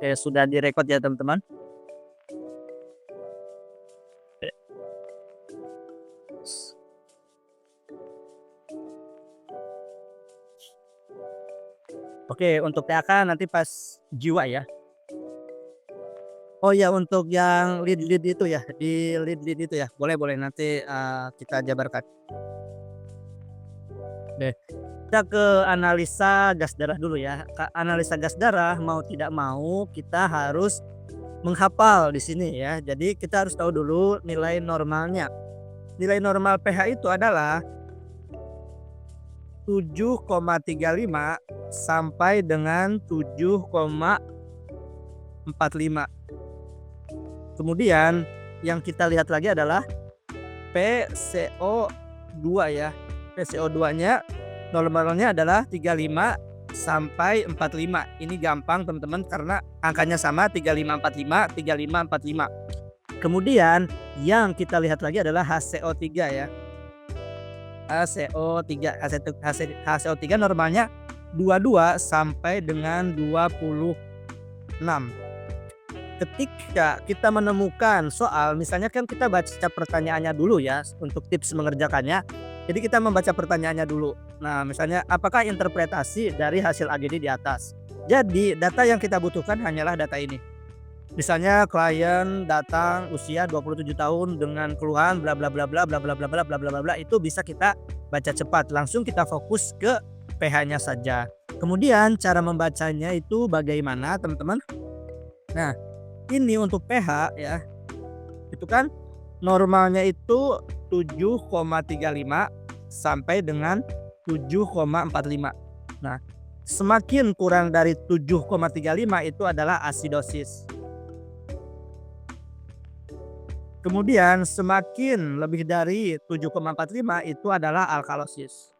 Oke, sudah direkod ya teman-teman? Oke, untuk PAK nanti pas jiwa ya. Oh ya, untuk yang lead-lead itu ya, di lead-lead itu ya, boleh boleh nanti, kita jabarkan. Deh, kita ke analisa gas darah dulu ya. Analisa gas darah mau tidak mau kita harus menghafal di sini ya. Jadi kita harus tahu dulu nilai normalnya. Nilai normal pH itu adalah 7,35 sampai dengan 7,45. Kemudian yang kita lihat lagi adalah PCO2 ya. PCO2-nya normalnya adalah 35 sampai 45. Ini gampang teman-teman karena angkanya sama 3545, 3545. Kemudian yang kita lihat lagi adalah HCO3 ya. HCO3, HCO3 normalnya 22 sampai dengan 26. Ketika kita menemukan soal, misalnya kan kita baca pertanyaannya dulu ya untuk tips mengerjakannya. Jadi kita membaca pertanyaannya dulu. Nah, misalnya apakah interpretasi dari hasil AGD di atas. Jadi data yang kita butuhkan hanyalah data ini. Misalnya klien datang usia 27 tahun dengan keluhan bla bla bla bla bla bla bla bla bla bla bla, itu bisa kita baca cepat. Langsung kita fokus ke pH-nya saja. Kemudian cara membacanya itu bagaimana, teman-teman? Nah, ini untuk pH ya, itu kan normalnya itu 7,35 sampai dengan 7,45. Nah, semakin kurang dari 7,35 itu adalah asidosis. Kemudian semakin lebih dari 7,45 itu adalah alkalosis.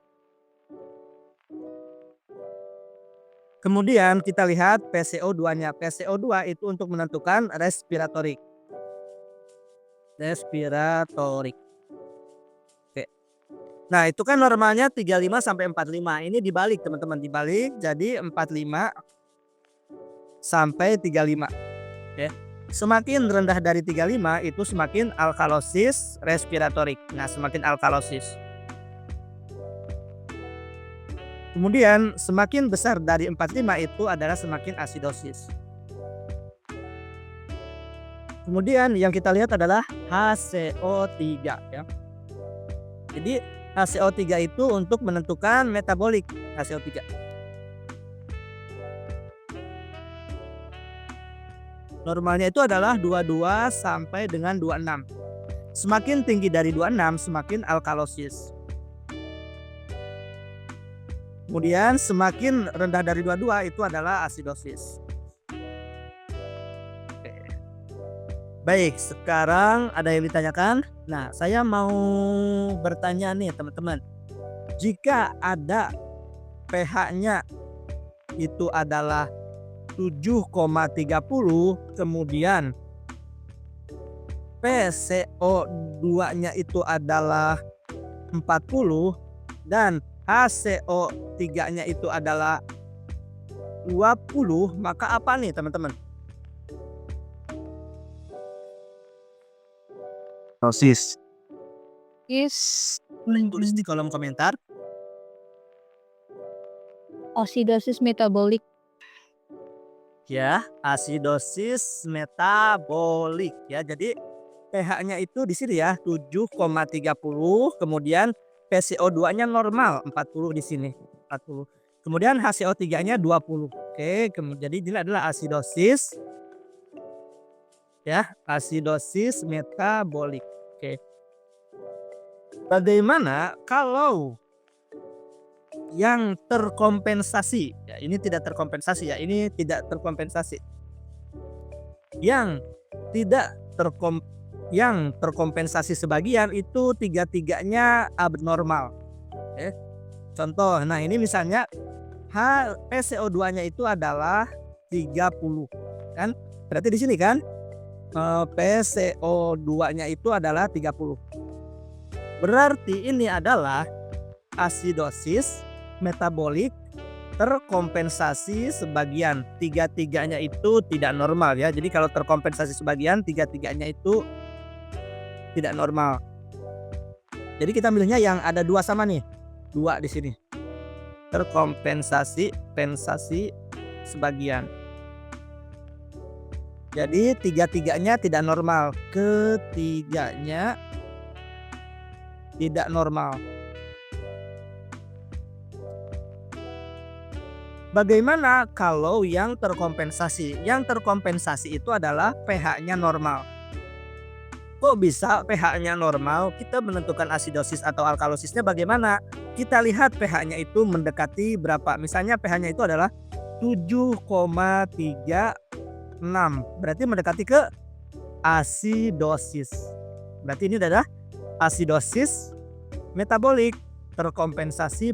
Kemudian kita lihat PCO2-nya. PCO2 itu untuk menentukan respiratorik. Oke. Nah, itu kan normalnya 35 sampai 45. Ini dibalik teman-teman, dibalik jadi 45 sampai 35. Oke. Semakin rendah dari 35 itu semakin alkalosis respiratorik. Nah, semakin alkalosis. Kemudian semakin besar dari 45 itu adalah semakin asidosis. Kemudian yang kita lihat adalah HCO3 ya. Jadi HCO3 itu untuk menentukan metabolik HCO3. Normalnya itu adalah 22 sampai dengan 26. Semakin tinggi dari 26 semakin alkalosis. Kemudian semakin rendah dari 22 itu adalah asidosis. Oke. Baik, sekarang ada yang ditanyakan? Nah, saya mau bertanya nih teman-teman. Jika ada pH-nya itu adalah 7,30, kemudian PCO2-nya itu adalah 40 dan HCO3-nya itu adalah 20, maka apa nih teman-teman? Dosis. Tulis di kolom komentar. Asidosis metabolik. Ya, asidosis metabolik ya. Jadi pH-nya itu di sini ya 7,30, kemudian PCO2-nya normal 40 di sini, 40. Kemudian HCO3-nya 20. Oke, jadi ini adalah asidosis ya, asidosis metabolik. Oke. Bagaimana kalau yang terkompensasi? Ya, ini tidak terkompensasi ya, ini tidak terkompensasi. Yang tidak terkompensasi sebagian itu tiga-tiganya abnormal. Oke. Contoh, nah ini misalnya PCO2-nya itu adalah 30 kan? Berarti di sini kan PCO2-nya itu adalah 30. Berarti ini adalah asidosis metabolik terkompensasi sebagian. Tiga-tiganya itu tidak normal ya. Jadi kalau terkompensasi sebagian, tiga-tiganya itu tidak normal. Jadi kita milihnya yang ada 2 sama nih. 2 di sini. Terkompensasi sebagian. Jadi tiga-tiganya tidak normal. Ketiganya tidak normal. Bagaimana kalau yang terkompensasi? Yang terkompensasi itu adalah pH-nya normal. Kok bisa pH-nya normal? Kita menentukan asidosis atau alkalosisnya bagaimana? Kita lihat pH-nya itu mendekati berapa. Misalnya pH-nya itu adalah 7,36. Berarti mendekati ke asidosis. Berarti ini adalah asidosis metabolik terkompensasi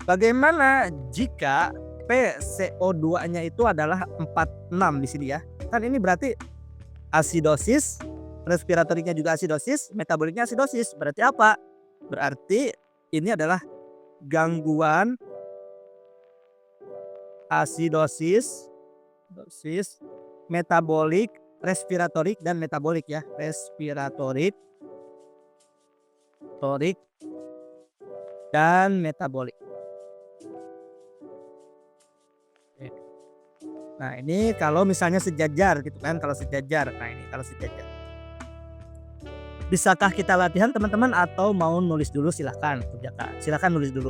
Bagaimana jika PCO2-nya itu adalah 46 di sini ya. Kan ini berarti asidosis, respiratoriknya juga asidosis, metaboliknya asidosis. Berarti apa? Berarti ini adalah gangguan asidosis, metabolik, respiratorik dan metabolik ya. Respiratorik, dan metabolik. Nah ini kalau misalnya sejajar gitu kan, kalau sejajar. Nah ini kalau sejajar. Bisakah kita latihan teman-teman atau mau nulis dulu? Silahkan kerjakan. Silahkan nulis dulu.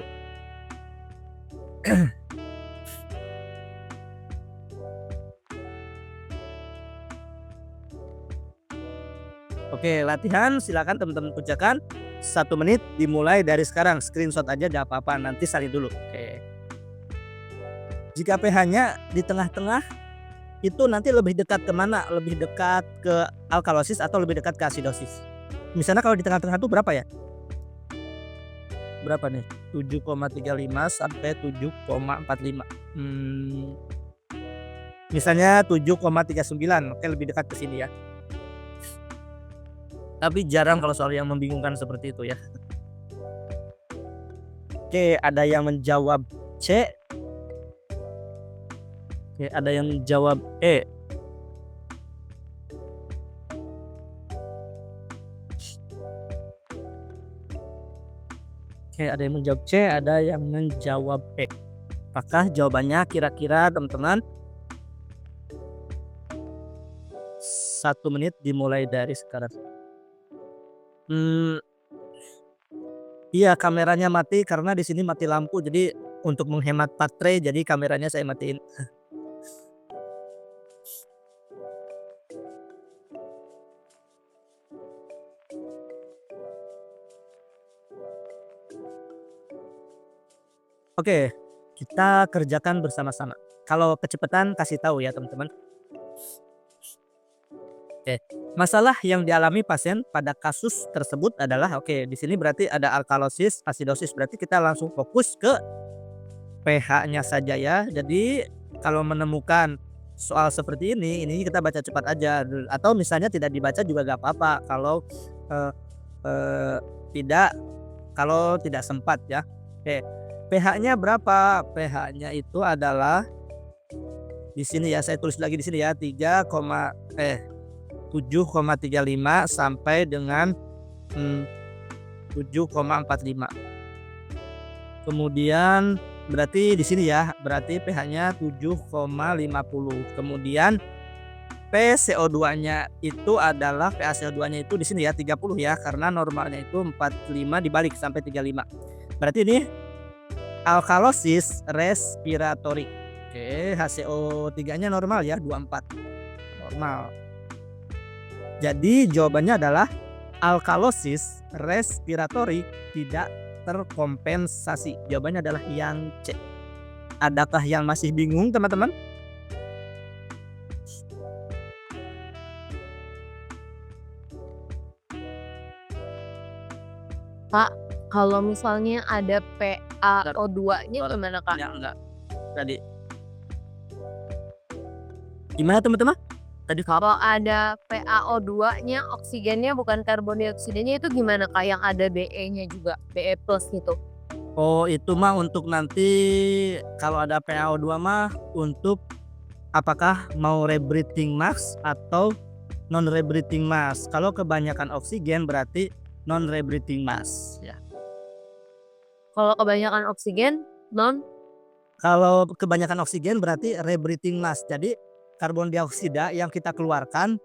Oke latihan silakan teman-teman kerjakan. 1 menit dimulai dari sekarang. Screenshot aja gak apa-apa, nanti salin dulu. Oke. Jika pH-nya di tengah-tengah itu nanti lebih dekat kemana? Lebih dekat ke alkalosis atau lebih dekat ke asidosis? Misalnya kalau di tengah-tengah itu berapa ya? Berapa nih? 7,35 sampai 7,45. Misalnya 7,39. Oke lebih dekat ke sini ya. Tapi jarang kalau soal yang membingungkan seperti itu ya. Oke ada yang menjawab C. Oke, ada yang menjawab E. Oke, ada yang menjawab C, ada yang menjawab E. Apakah jawabannya kira-kira teman-teman? 1 menit dimulai dari sekarang. Iya, kameranya mati karena di sini mati lampu. Jadi untuk menghemat baterai, jadi kameranya saya matiin. Oke, kita kerjakan bersama-sama. Kalau kecepatan kasih tahu ya teman-teman. Oke, masalah yang dialami pasien pada kasus tersebut adalah di sini berarti ada alkalosis, asidosis. Berarti kita langsung fokus ke pH-nya saja ya. Jadi kalau menemukan soal seperti ini kita baca cepat aja. Atau misalnya tidak dibaca juga gak apa-apa kalau tidak sempat ya. Oke. pH-nya berapa? pH-nya itu adalah di sini ya, saya tulis lagi di sini ya, 7,35 sampai dengan 7,45. Kemudian berarti di sini ya, berarti pH-nya 7,50. Kemudian PCO2-nya itu adalah PaCO2-nya itu di sini ya 30 ya, karena normalnya itu 45 dibalik sampai 35. Berarti ini alkalosis respiratorik. Oke, HCO3-nya normal ya, 24. Normal. Jadi jawabannya adalah alkalosis respiratorik tidak terkompensasi. Jawabannya adalah yang C. Adakah yang masih bingung teman-teman? Kak, kalau misalnya ada PaO2-nya gimana Kak? Ya enggak. Tadi. Gimana teman-teman? Tadi Kalau ada PaO2-nya, oksigennya bukan karbon dioksidanya itu gimana Kak? Yang ada Be-nya juga, Be+ gitu? oh itu mah untuk nanti kalau ada PaO2 mah untuk apakah mau rebreathing mask atau non rebreathing mask. Kalau kebanyakan oksigen berarti non rebreathing mask ya. Kalau kebanyakan oksigen, non Kalau kebanyakan oksigen berarti rebreathing mask. Jadi karbon dioksida yang kita keluarkan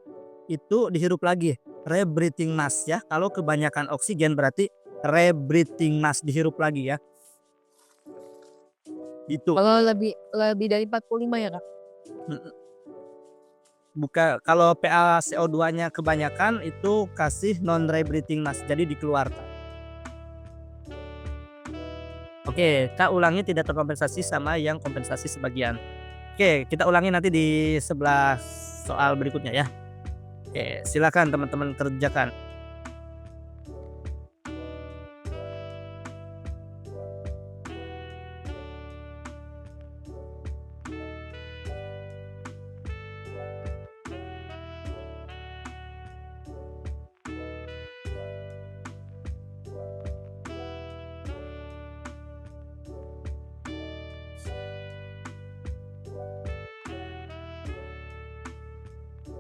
itu dihirup lagi, rebreathing mask ya. Kalau kebanyakan oksigen berarti rebreathing mask dihirup lagi ya. Itu. kalau lebih lebih dari 45 ya Kak? Kalau PaCO2-nya kebanyakan itu kasih non rebreathing mask, jadi dikeluarkan. Oke, kita ulangi tidak terkompensasi sama yang kompensasi sebagian. Oke, kita ulangi nanti di sebelah soal berikutnya ya. Oke, silakan teman-teman kerjakan.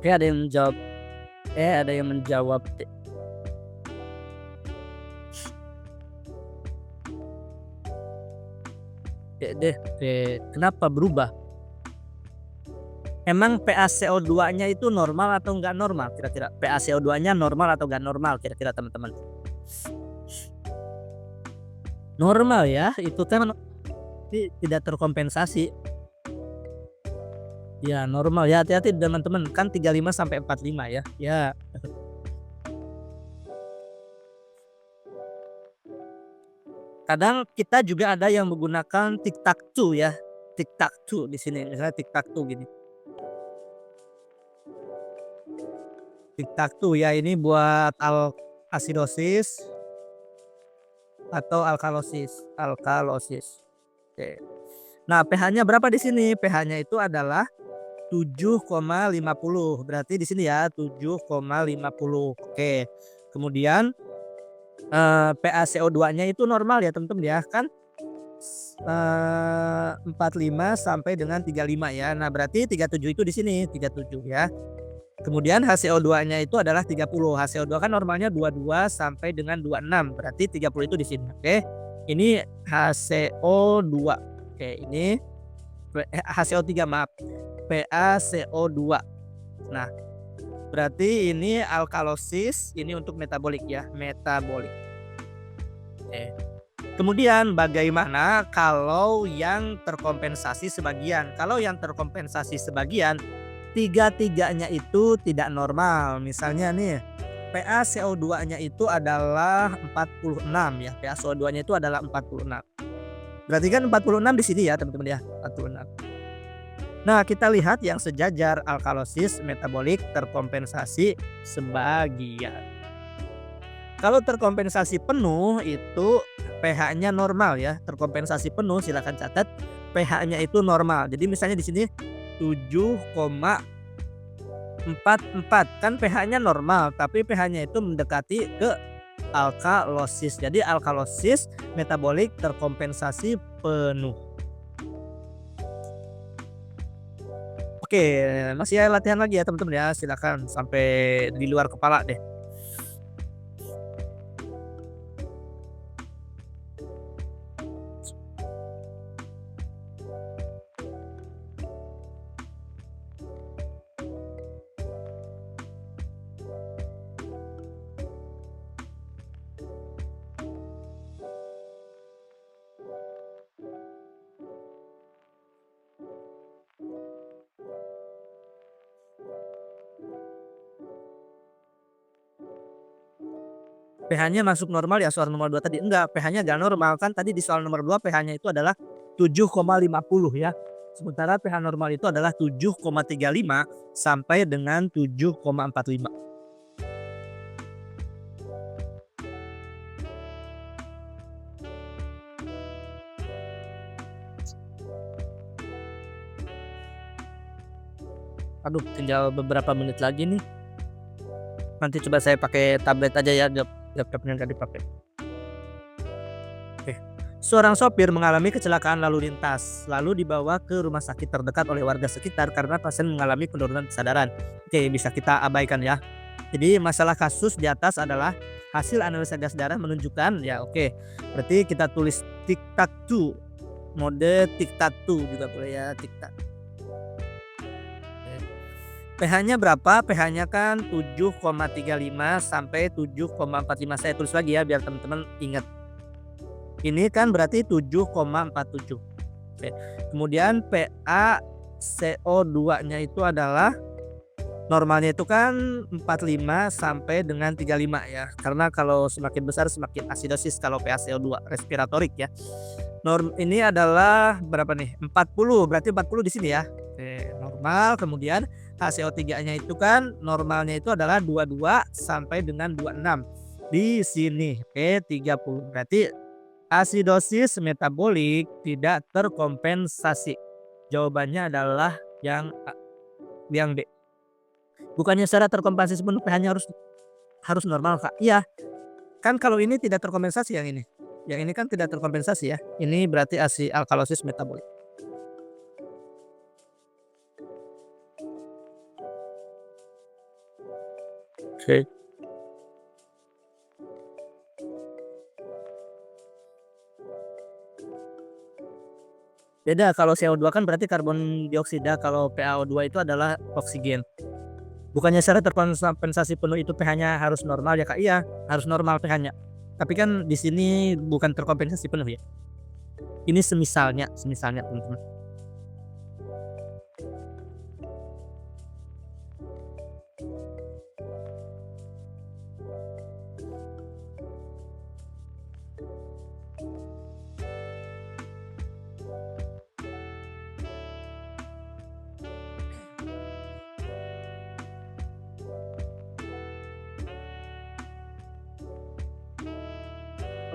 Oke, ada yang menjawab. Ada yang menjawab. Kenapa berubah? Emang PaCO2-nya itu normal atau enggak normal kira-kira? PaCO2-nya normal atau enggak normal kira-kira teman-teman? Normal ya, itu kan tidak terkompensasi. Ya normal ya, hati-hati teman-teman, kan 35 sampai 45 ya. Ya. Kadang kita juga ada yang menggunakan tic tac toe ya. Tic tac toe di sini, misalnya tic tac toe gini. Tic tac toe ya, ini buat asidosis atau alkalosis. Oke. Nah, pH-nya berapa di sini? pH-nya itu adalah 7,50. Berarti di sini ya 7,50. Oke. Kemudian PaCO2-nya itu normal ya teman-teman ya, kan 45 sampai dengan 35 ya. Nah, berarti 37 itu di sini, 37 ya. Kemudian HCO2-nya itu adalah 30. HCO2 kan normalnya 22 sampai dengan 26. Berarti 30 itu di sini. Oke. Ini HCO2. Oke, ini HCO3 maaf. PaCO2. Nah, berarti ini alkalosis, ini untuk metabolik ya, metabolik. Oke. Kemudian bagaimana kalau yang terkompensasi sebagian? Kalau yang terkompensasi sebagian, tiga-tiganya itu tidak normal. Misalnya nih, PaCO2-nya itu adalah 46 ya. PaCO2-nya itu adalah 46. Berarti kan 46 di sini ya, teman-teman ya, 46. Nah, kita lihat yang sejajar alkalosis, metabolik, terkompensasi sebagian. Kalau terkompensasi penuh itu pH-nya normal ya. Terkompensasi penuh silakan catat pH-nya itu normal. Jadi misalnya di sini 7,44 kan pH-nya normal, tapi pH-nya itu mendekati ke alkalosis. Jadi alkalosis, metabolik, terkompensasi penuh. Oke, masih ya latihan lagi ya teman-teman ya. Silakan sampai di luar kepala deh. pH-nya masuk normal ya, soal nomor 2 tadi. Enggak, pH-nya enggak normal. Kan tadi di soal nomor 2 pH-nya itu adalah 7,50 ya. Sementara pH normal itu adalah 7,35 sampai dengan 7,45. Aduh, tinggal beberapa menit lagi nih. Nanti coba saya pakai tablet aja ya, laptopnya nggak dipakai. Oke. Seorang sopir mengalami kecelakaan lalu lintas, lalu dibawa ke rumah sakit terdekat oleh warga sekitar karena pasien mengalami penurunan kesadaran. Oke, bisa kita abaikan ya. Jadi masalah kasus di atas adalah hasil analisa gas darah menunjukkan ya oke. Berarti kita tulis tic tac toe, mode tic tac toe juga boleh ya, tic tac. pH-nya berapa? pH-nya kan 7,35 sampai 7,45. Saya tulis lagi ya biar teman-teman ingat. Ini kan berarti 7,47. Oke. Kemudian pH CO2-nya itu adalah normalnya itu kan 45 sampai dengan 35 ya. Karena kalau semakin besar semakin asidosis kalau pH CO2 respiratorik ya. Norm ini adalah berapa nih? 40. Berarti 40 di sini ya. Oke, normal. Kemudian HCO3-nya itu kan normalnya itu adalah 22 sampai dengan 26 di sini. Oke, 30. Berarti asidosis metabolik tidak terkompensasi. Jawabannya adalah yang A, yang D. Bukannya secara terkompensasi penuh pH-nya harus normal, Kak. Iya. Kan kalau ini tidak terkompensasi yang ini. Yang ini kan tidak terkompensasi ya. Ini berarti alkalosis metabolik. Oke. Beda kalau CO2 kan berarti karbon dioksida, kalau PaO2 itu adalah oksigen. Bukannya secara terkompensasi penuh itu pH-nya harus normal ya, Kak? Iya, harus normal pH-nya. Tapi kan di sini bukan terkompensasi penuh ya. Ini semisalnya teman-teman.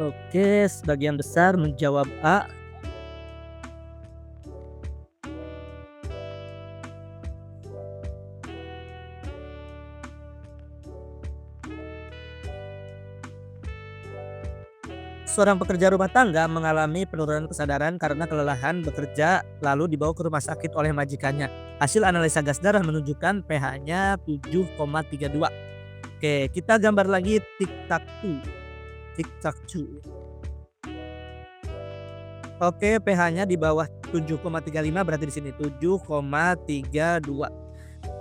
Oke, sebagian besar menjawab A. Seorang pekerja rumah tangga mengalami penurunan kesadaran karena kelelahan bekerja lalu dibawa ke rumah sakit oleh majikannya. Hasil analisa gas darah menunjukkan pH-nya 7,32. Oke, kita gambar lagi tic tac toe. Tic tac toe. Oke, pH-nya di bawah 7,35 berarti di sini 7,32.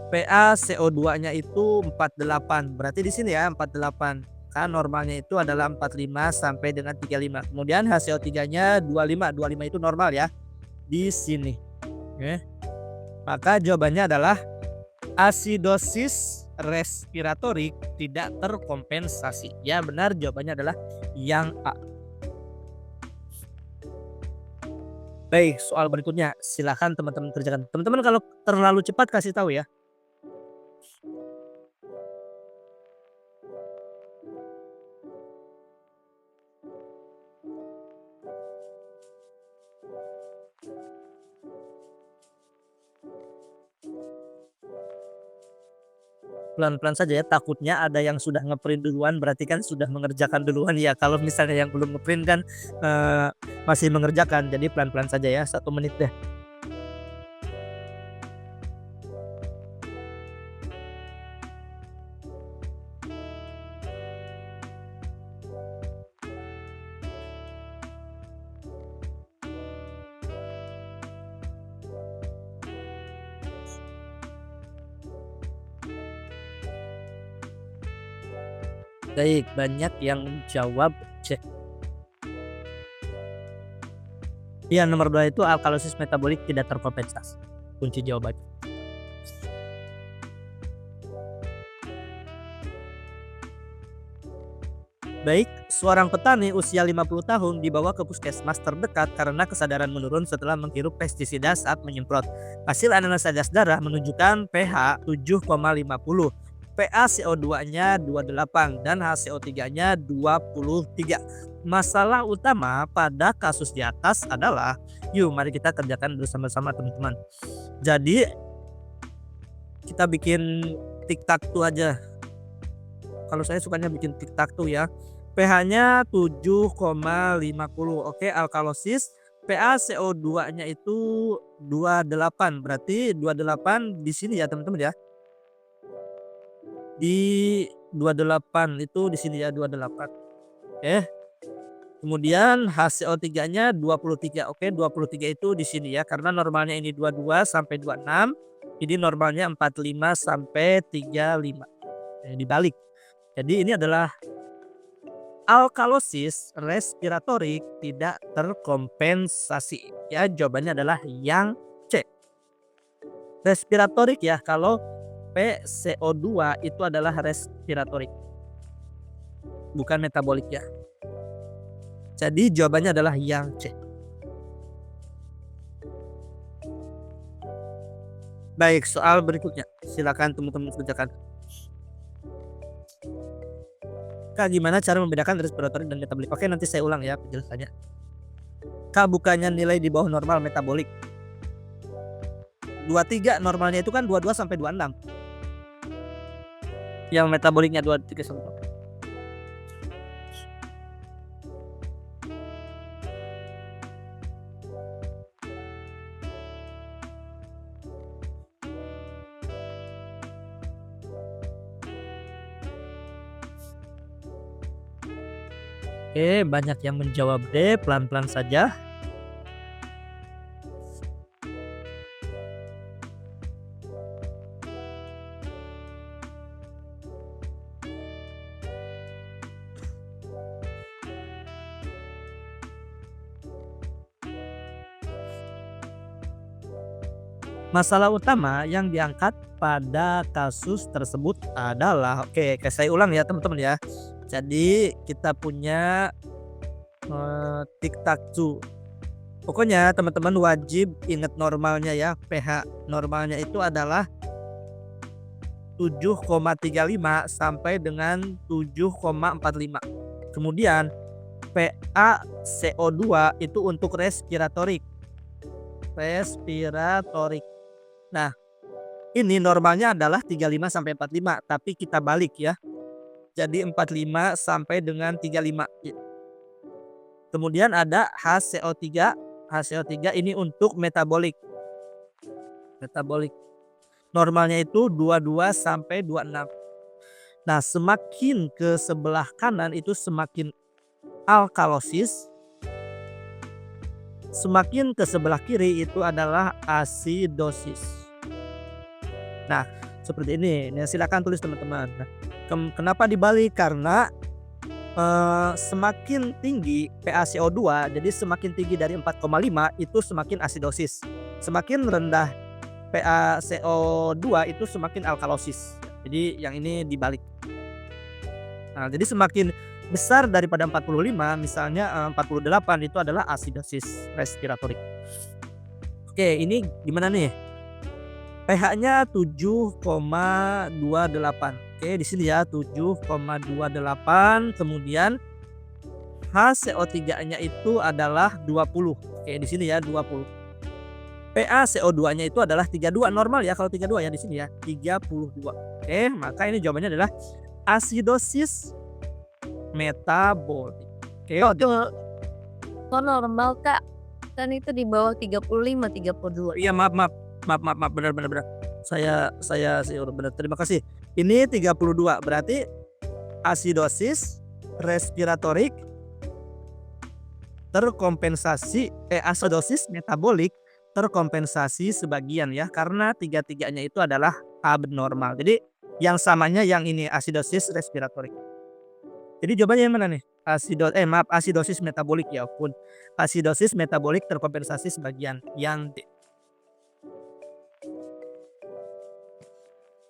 pH CO2-nya itu 48. Berarti di sini ya 48. Kan normalnya itu adalah 45 sampai dengan 35. Kemudian HCO3-nya 25. 25 itu normal ya di sini. Oke. Maka jawabannya adalah asidosis respiratorik tidak terkompensasi. Ya benar, jawabannya adalah yang A. Baik, soal berikutnya silakan teman-teman kerjakan. Teman-teman kalau terlalu cepat kasih tahu ya. Pelan-pelan saja ya, takutnya ada yang sudah ngeprint duluan berarti kan sudah mengerjakan duluan ya. Kalau misalnya yang belum ngeprint kan masih mengerjakan. Jadi pelan-pelan saja ya, 1 menit deh. Baik, banyak yang menjawab C. Iya, nomor 2 itu alkalosis metabolik tidak terkompensasi. Kunci jawabannya. Baik, seorang petani usia 50 tahun dibawa ke puskesmas terdekat karena kesadaran menurun setelah menghirup pestisida saat menyemprot. Hasil analisa gas darah menunjukkan pH 7,50. pH CO2-nya 28 dan HCO3-nya 23. Masalah utama pada kasus di atas adalah, yuk mari kita kerjakan bersama-sama teman-teman. Jadi kita bikin tic-tac-toe aja. Kalau saya sukanya bikin tic-tac-toe ya. pH-nya 7,50. Oke, alkalosis. PaCO2-nya itu 28. Berarti 28 di sini ya, teman-teman ya. Di 28 itu di sini ya, 28. Oke. Kemudian HCO3-nya 23. Oke, 23 itu di sini ya, karena normalnya ini 22 sampai 26. Ini normalnya 45 sampai 35. Dibalik. Jadi ini adalah alkalosis respiratorik tidak terkompensasi. Ya, jawabannya adalah yang C. Respiratorik ya, kalau PCO2 itu adalah respiratorik, bukan metabolik ya. Jadi jawabannya adalah yang C. Baik, soal berikutnya. Silakan teman-teman kerjakan. Kak, gimana cara membedakan respiratorik dan metabolik? Oke, nanti saya ulang ya penjelasannya. Kak, bukannya nilai di bawah normal metabolik. 23 normalnya itu kan 22 sampai 26. Yang metaboliknya 23 sampai 26. Oke, banyak yang menjawab D, pelan-pelan saja. Masalah utama yang diangkat pada kasus tersebut adalah, oke, saya ulang ya teman-teman ya. Jadi kita punya tic-tac-toe. Pokoknya teman-teman wajib ingat normalnya ya. pH normalnya itu adalah 7,35 sampai dengan 7,45. Kemudian PaCO2 itu untuk respiratorik. Nah, ini normalnya adalah 35 sampai 45, tapi kita balik ya. Jadi 45 sampai dengan 35. Kemudian ada HCO3. HCO3 ini untuk metabolik. Normalnya itu 22 sampai 26. Nah, semakin ke sebelah kanan itu semakin alkalosis. Semakin ke sebelah kiri itu adalah asidosis. Nah, seperti ini. Nah, silakan tulis teman-teman. Nah, kenapa dibalik? Karena semakin tinggi PaCO2, jadi semakin tinggi dari 4,5 itu semakin asidosis. Semakin rendah PaCO2 itu semakin alkalosis. Jadi yang ini dibalik. Nah, jadi semakin besar daripada 45, misalnya 48 itu adalah asidosis respiratorik. Oke, ini gimana nih? pH-nya 7,28. Oke, di sini ya 7,28. Kemudian HCO3-nya itu adalah 20. Oke, di sini ya 20. PaCO2-nya itu adalah 32 normal ya, kalau 32 ya di sini ya 32. Oke, maka ini jawabannya adalah asidosis metabolik. Oke, Kok normal Kak? Kan itu di bawah 35, 32. iya, maaf, benar. Saya udah benar. Terima kasih. Ini 32, berarti asidosis respiratorik terkompensasi, asidosis metabolik terkompensasi sebagian ya, karena tiga-tiganya itu adalah abnormal. Jadi yang samanya yang ini asidosis respiratorik. Jadi jawabannya yang mana nih? Asidosis metabolik ya pun. Asidosis metabolik terkompensasi sebagian, yang D.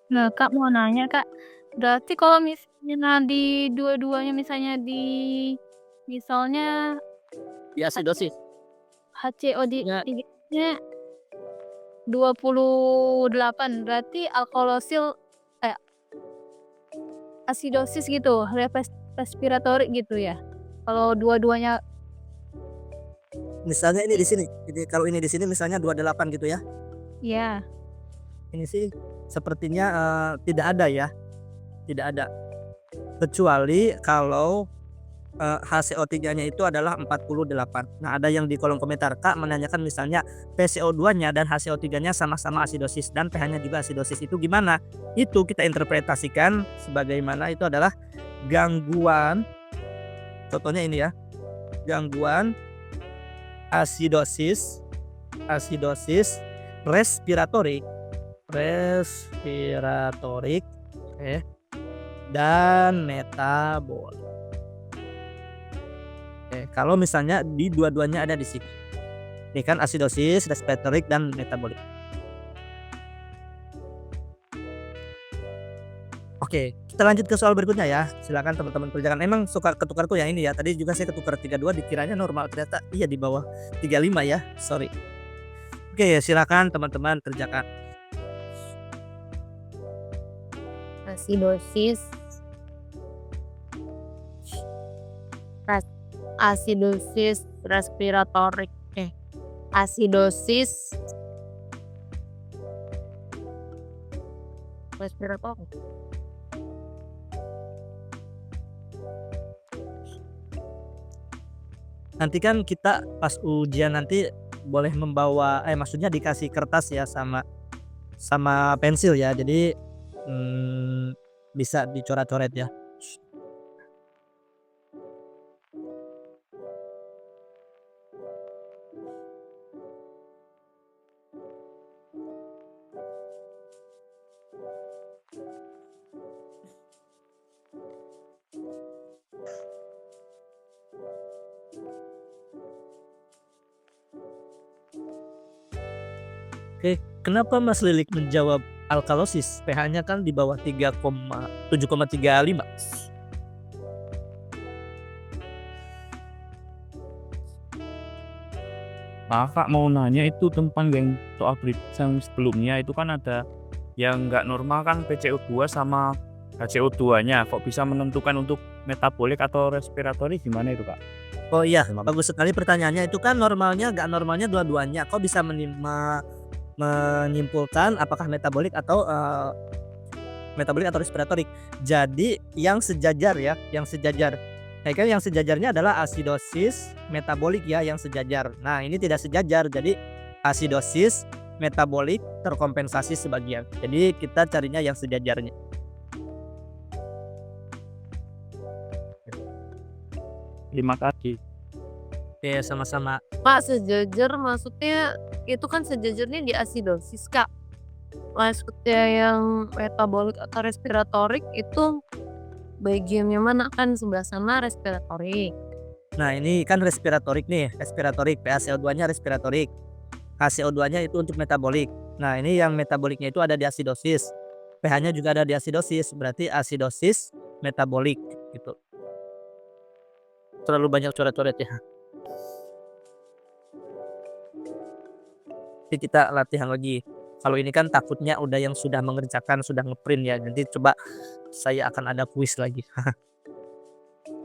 Nah, Kak mau nanya Kak, berarti kalau misalnya di dua-duanya misalnya misalnya Di asidosis. Ya. HCO3-nya 28, berarti asidosis gitu, respiratorik gitu ya. Kalau dua-duanya Misalnya ini di sini. Jadi kalau ini di sini misalnya 28 gitu ya. ya. Ini sih sepertinya tidak ada ya, tidak ada. Kecuali kalau HCO3-nya itu adalah 48. Nah, ada yang di kolom komentar, Kak menanyakan misalnya PCO2-nya dan HCO3-nya sama-sama asidosis dan pH-nya juga asidosis, itu gimana? Itu kita interpretasikan sebagaimana itu adalah gangguan, contohnya ini ya, gangguan asidosis respiratorik, oke, dan metabolik. Oke, kalau misalnya di dua-duanya ada di sini. Ini kan asidosis, respiratorik, dan metabolik. Oke, kita lanjut ke soal berikutnya ya. Silakan teman-teman kerjakan. Emang suka ketukarku yang ini ya. Tadi juga saya ketukar 32 dikiranya normal, ternyata iya di bawah 35 ya. Sorry. Oke, silakan teman-teman kerjakan. Asidosis asidosis respiratorik asidosis respiratorik. Nanti kan kita pas ujian nanti boleh membawa maksudnya dikasih kertas ya sama pensil ya. Jadi bisa dicoret-coret ya. Oke, kenapa Mas Lilik menjawab alkalosis? pH-nya kan di bawah 7,35. Kakak mau nanya itu tentang yang soal yang sebelumnya itu kan ada yang nggak normal kan PCO2 sama HCO2-nya. Kok bisa menentukan untuk metabolik atau respiratory gimana itu, Kak? Oh iya, bagus sekali pertanyaannya. Itu kan normalnya nggak normalnya dua-duanya. Kok bisa menyimpulkan apakah metabolik atau respiratorik? Jadi yang sejajar ya, yang sejajar. Nah, kan yang sejajarnya adalah asidosis, metabolik ya, yang sejajar. Nah, ini tidak sejajar. Jadi asidosis, metabolik terkompensasi sebagian. Jadi kita carinya yang sejajarnya. Terima kasih. Oke, sama-sama. Kak, sejajar maksudnya itu kan sejajarnya di asidosis, Kak. Maksudnya yang metabolik atau respiratorik itu bagiannya mana? Kan sebelah sana respiratorik. Nah, ini kan respiratorik nih, respiratorik. PaCO2-nya respiratorik. HCO2-nya itu untuk metabolik. Nah, ini yang metaboliknya itu ada di asidosis. pH-nya juga ada di asidosis, berarti asidosis metabolik gitu. Terlalu banyak coret-coret ya. Jadi kita latihan lagi. Kalau ini kan takutnya udah yang sudah mengerjakan, sudah ngeprint ya. Nanti coba saya akan ada kuis lagi.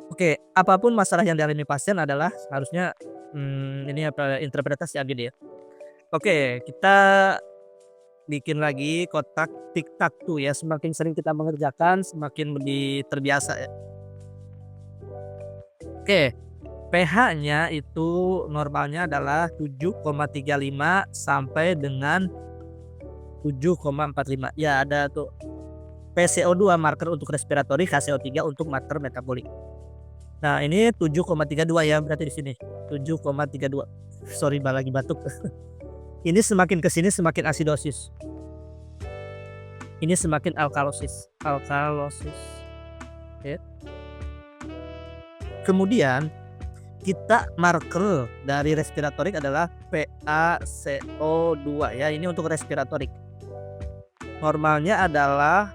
Oke, apapun masalah yang dialami pasien adalah harusnya ini interpretasi AGD ya. Oke, kita bikin lagi kotak tik-tak tuh ya. Semakin sering kita mengerjakan, semakin terbiasa ya. Oke, pH-nya itu normalnya adalah 7,35 sampai dengan 7,45. Ya, ada tuh PCO2 marker untuk respiratory, HCO3 untuk marker metabolik. Nah, ini 7,32 ya, berarti di sini 7,32. Sorry, lagi batuk. Ini semakin ke sini semakin asidosis. Ini semakin alkalosis. Oke. Kemudian kita marker dari respiratorik adalah PaCO2 ya. Ini untuk respiratorik. Normalnya adalah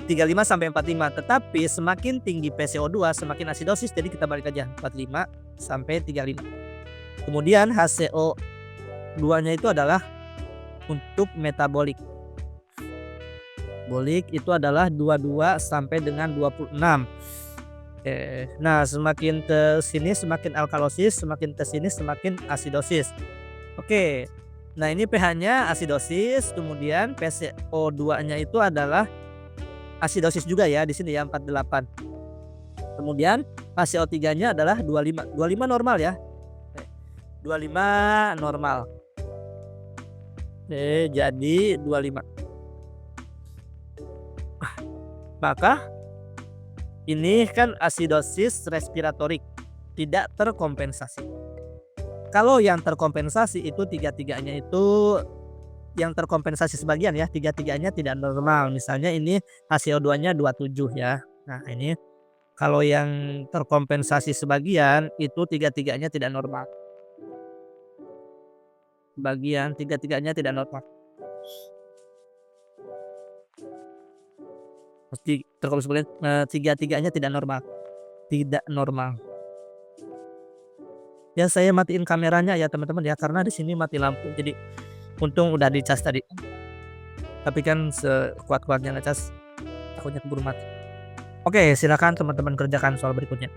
35 sampai 45, tetapi semakin tinggi PCO2 semakin asidosis, jadi kita balik aja 45 sampai 35. Kemudian HCO2-nya itu adalah untuk metabolik. Bolik itu adalah 22 sampai dengan 26. Nah, semakin ke sini semakin alkalosis, semakin ke sini semakin asidosis. Oke. Nah, ini pH-nya asidosis, kemudian PCO2-nya itu adalah asidosis juga ya di sini ya 48. Kemudian HCO3-nya adalah 25. 25 normal ya. 25 normal. Oke, jadi 25. Maka ini kan asidosis respiratorik tidak terkompensasi. Kalau yang terkompensasi itu tiga-tiganya itu yang terkompensasi sebagian ya, tiga-tiganya tidak normal. Misalnya ini HCO2-nya 27 ya. Nah, ini kalau yang terkompensasi sebagian itu tiga-tiganya tidak normal. Bagian tiga-tiganya tidak normal. Mesti terkompensasi tiga-tiganya tidak normal. Tidak normal. Ya, saya matiin kameranya ya teman-teman ya, karena di sini mati lampu. Jadi untung udah dicas tadi. Tapi kan sekuat-kuatnya ngecas takutnya keburu mati. Oke, silakan teman-teman kerjakan soal berikutnya.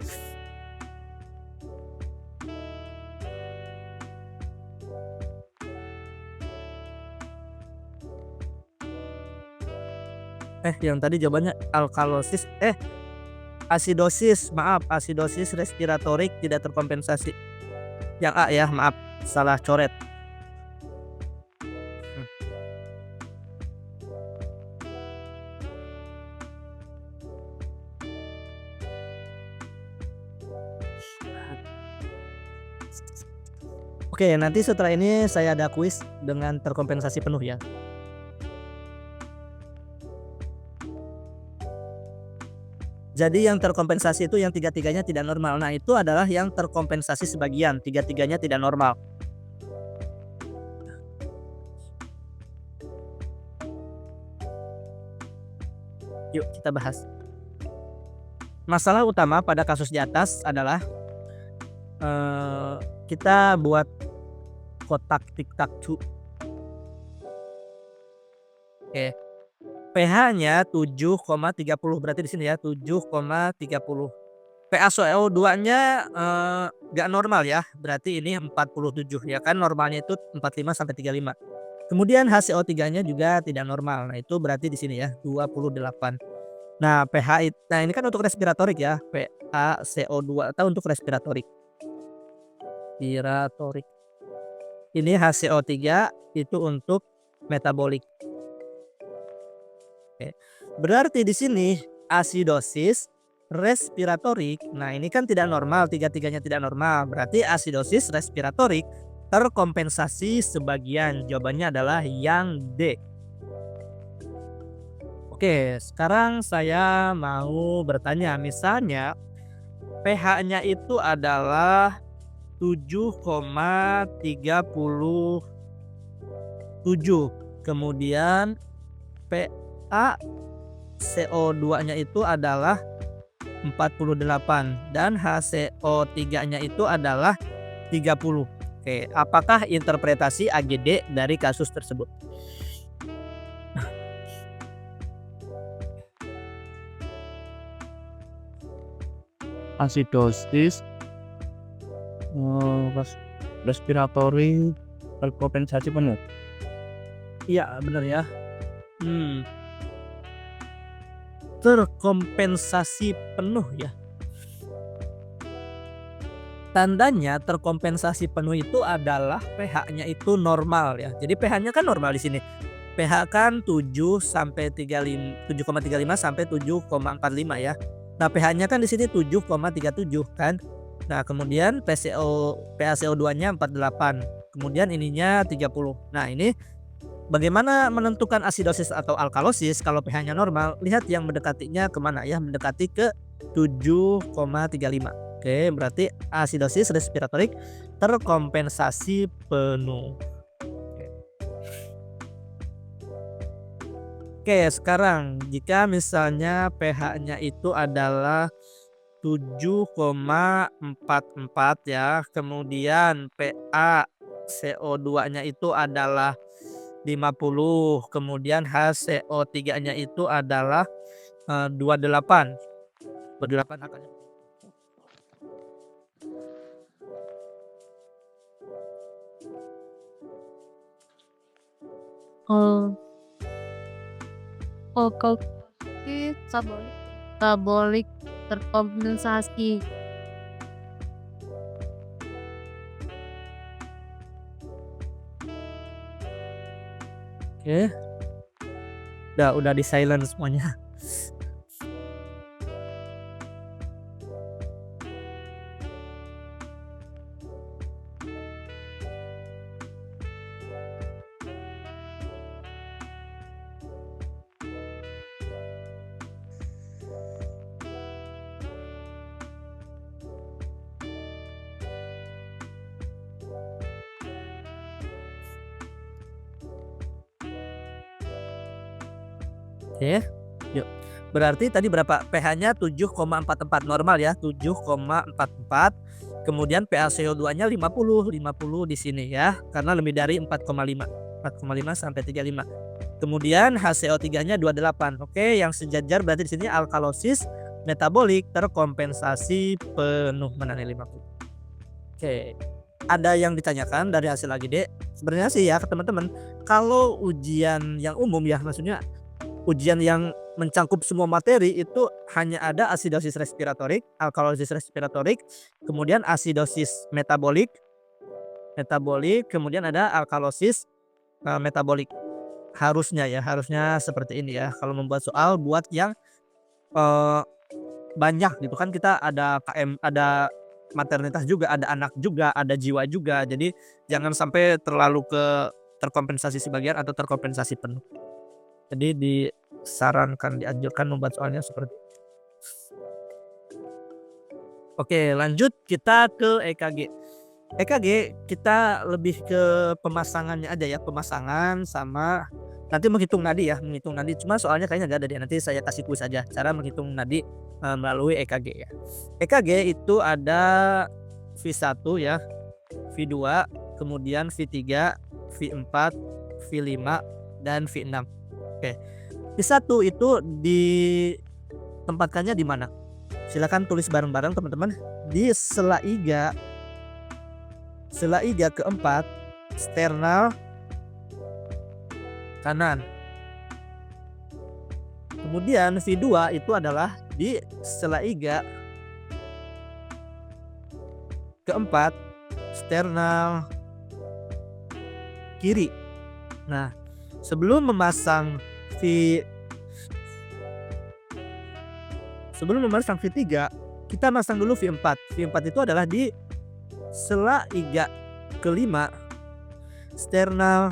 Yang tadi jawabannya alkalosis asidosis, maaf, asidosis respiratorik tidak terkompensasi. Yang A ya, maaf, salah coret. Oke, nanti setelah ini saya ada kuis dengan terkompensasi penuh ya. Jadi yang terkompensasi itu yang tiga-tiganya tidak normal. Nah, itu adalah yang terkompensasi sebagian, tiga-tiganya tidak normal. Yuk kita bahas. Masalah utama pada kasus di atas adalah kita buat kotak tic-tac-toe. Oke. pH-nya 7,30 berarti di sini ya 7,30. PaCO2-nya nggak normal ya. Berarti ini 47 ya kan, normalnya itu 45 sampai 35. Kemudian HCO3-nya juga tidak normal. Nah, itu berarti di sini ya 28. Nah, nah ini kan untuk respiratorik ya. PaCO2 atau untuk respiratorik. Respiratorik. Ini HCO3 itu untuk metabolik. Oke. Berarti di sini asidosis respiratorik. Nah, ini kan tidak normal, tiga-tiganya tidak normal. Berarti asidosis respiratorik terkompensasi sebagian. Jawabannya adalah yang D. Oke, sekarang saya mau bertanya, misalnya pH-nya itu adalah 7,37. Kemudian PaCO2-nya itu adalah 48 dan HCO3-nya itu adalah 30. Oke, apakah interpretasi AGD dari kasus tersebut? Asidosis respiratory terkompensasi penuh. Iya, benar ya. Terkompensasi penuh ya. Tandanya terkompensasi penuh itu adalah pH-nya itu normal ya. Jadi pH-nya kan normal di sini. pH kan 7 sampai 7,35 sampai 7,45 ya. Nah, pH-nya kan di sini 7,37 kan. Nah, kemudian PaCO2-nya 48. Kemudian ininya 30. Nah, ini bagaimana menentukan asidosis atau alkalosis kalau pH-nya normal? Lihat yang mendekatinya kemana ya, mendekati ke 7,35. Oke, berarti asidosis respiratorik terkompensasi penuh. Oke, sekarang jika misalnya pH-nya itu adalah 7,44 ya, kemudian PaCO2-nya itu adalah 50, kemudian HCO3-nya itu adalah 28. 28 angkanya. Kalau kalkulasi metabolik terkompensasi. Oke. Udah di silent semuanya. Oke, yuk. Berarti tadi berapa? pH-nya 7,44 normal ya, 7,44. Kemudian pH CO2-nya 50 di sini ya, karena lebih dari 4,5 sampai 35. Kemudian HCO3-nya 28. Oke, yang sejajar berarti di sini alkalosis metabolik terkompensasi penuh, mana nih 50. Oke. Ada yang ditanyakan dari hasil AGD? Sebenarnya sih ya teman-teman, kalau ujian yang umum ya, maksudnya ujian yang mencangkup semua materi itu hanya ada asidosis respiratorik, alkalosis respiratorik, kemudian asidosis metabolik, kemudian ada alkalosis metabolik. Harusnya seperti ini ya. Kalau membuat soal buat yang banyak gitu kan, kita ada KM, ada maternitas juga, ada anak juga, ada jiwa juga. Jadi jangan sampai terlalu terkompensasi sebagian atau terkompensasi penuh. Jadi disarankan, dianjurkan membuat soalnya seperti itu. Oke, lanjut kita ke EKG. EKG kita lebih ke pemasangannya aja ya, pemasangan sama nanti menghitung nadi ya, cuma soalnya kayaknya nggak ada deh, nanti saya kasih kuis aja cara menghitung nadi melalui EKG ya. EKG itu ada V1 ya, V2, kemudian V3, V4, V5, dan V6. Oke. V1 itu ditempatkannya di mana? Silakan tulis bareng-bareng teman-teman. Di sela iga keempat sternal kanan. Kemudian V2 itu adalah di sela iga keempat sternal kiri. Nah, sebelum memasang V3, kita masang dulu V4. V4 itu adalah di sela iga kelima sternal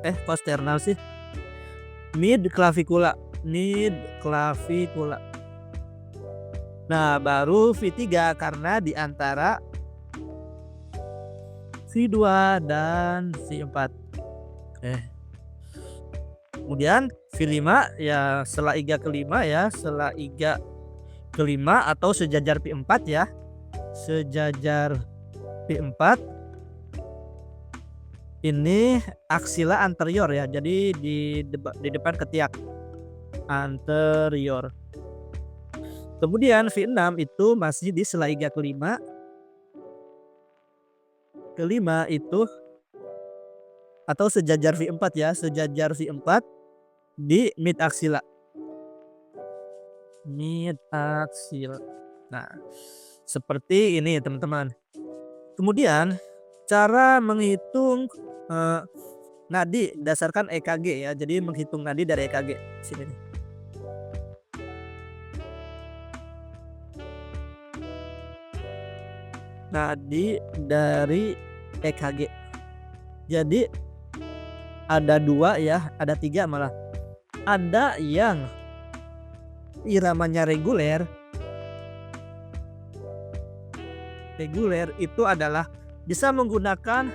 kok sternal sih, mid clavicula. Nah, baru V3 karena di antara V2 dan V4. Kemudian V5 ya sela iga kelima ya, sela iga kelima atau sejajar V4 ya. Sejajar V4 ini aksila anterior ya, jadi di depan ketiak anterior. Kemudian V6 itu masih di sela iga kelima itu atau sejajar V4 ya, sejajar V4 di mid aksila. Nah, seperti ini teman-teman. Kemudian cara menghitung nadi berdasarkan EKG ya. Jadi menghitung nadi dari EKG sini nih. Nadi dari EKG. Jadi ada 2 ya, ada 3 malah. Ada yang iramanya reguler itu adalah bisa menggunakan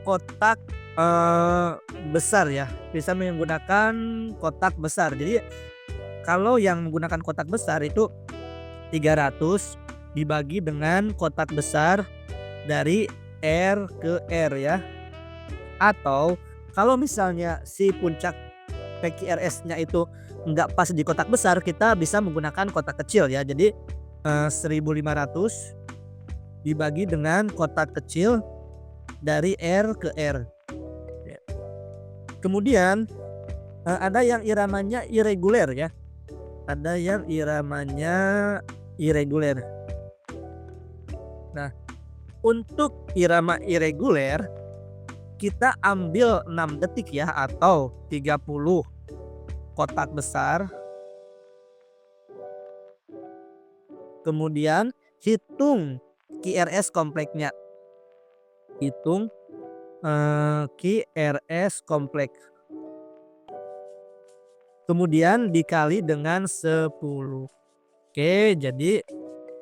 kotak besar ya, bisa menggunakan kotak besar. Jadi kalau yang menggunakan kotak besar itu 300 dibagi dengan kotak besar dari R ke R ya. Atau kalau misalnya si puncak PQRS-nya itu nggak pas di kotak besar, kita bisa menggunakan kotak kecil ya. Jadi 1500 dibagi dengan kotak kecil dari R ke R. Kemudian ada yang iramanya irregular ya. Ada yang iramanya irregular. Nah, untuk irama irregular kita ambil 6 detik ya atau 30 kotak besar. Kemudian hitung QRS kompleknya. Hitung QRS kompleks. Kemudian dikali dengan 10. Oke, jadi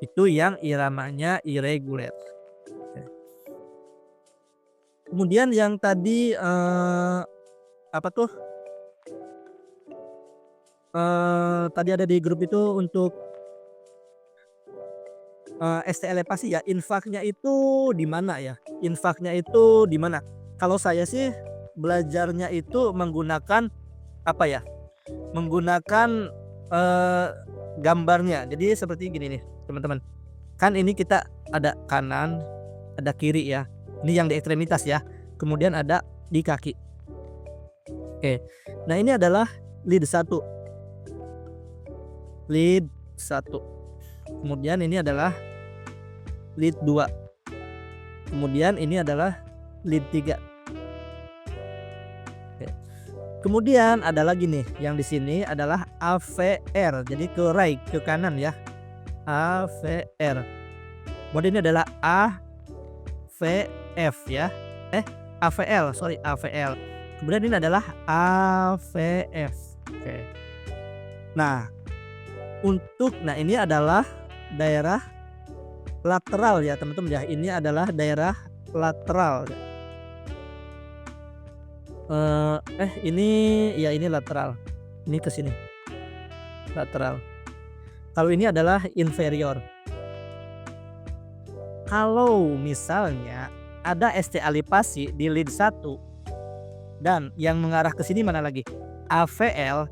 itu yang iramanya irregular. Kemudian yang tadi apa tuh? Tadi ada di grup itu untuk ST elevasi ya, infaknya itu di mana ya? Infaknya itu di mana? Kalau saya sih belajarnya itu menggunakan apa ya? Menggunakan gambarnya. Jadi seperti gini nih, teman-teman. Kan ini kita ada kanan, ada kiri ya. Ini yang di ekstremitas ya. Kemudian ada di kaki. Oke. Nah, ini adalah lead 1. Lead 1. Kemudian ini adalah lead 2. Kemudian ini adalah lead 3. Oke. Kemudian ada lagi nih yang di sini adalah AVR. Jadi ke right, ke kanan ya. AVR. Kemudian ini adalah AVF ya. AVL, sorry, AVL. Kemudian ini adalah AVF. Oke. Nah, ini adalah daerah lateral ya teman-teman ya. Ini adalah daerah lateral. Ini lateral. Ini ke sini. Lateral. Kalau ini adalah inferior. Kalau misalnya ada ST alipasi di lead 1 dan yang mengarah ke sini mana lagi? AVL.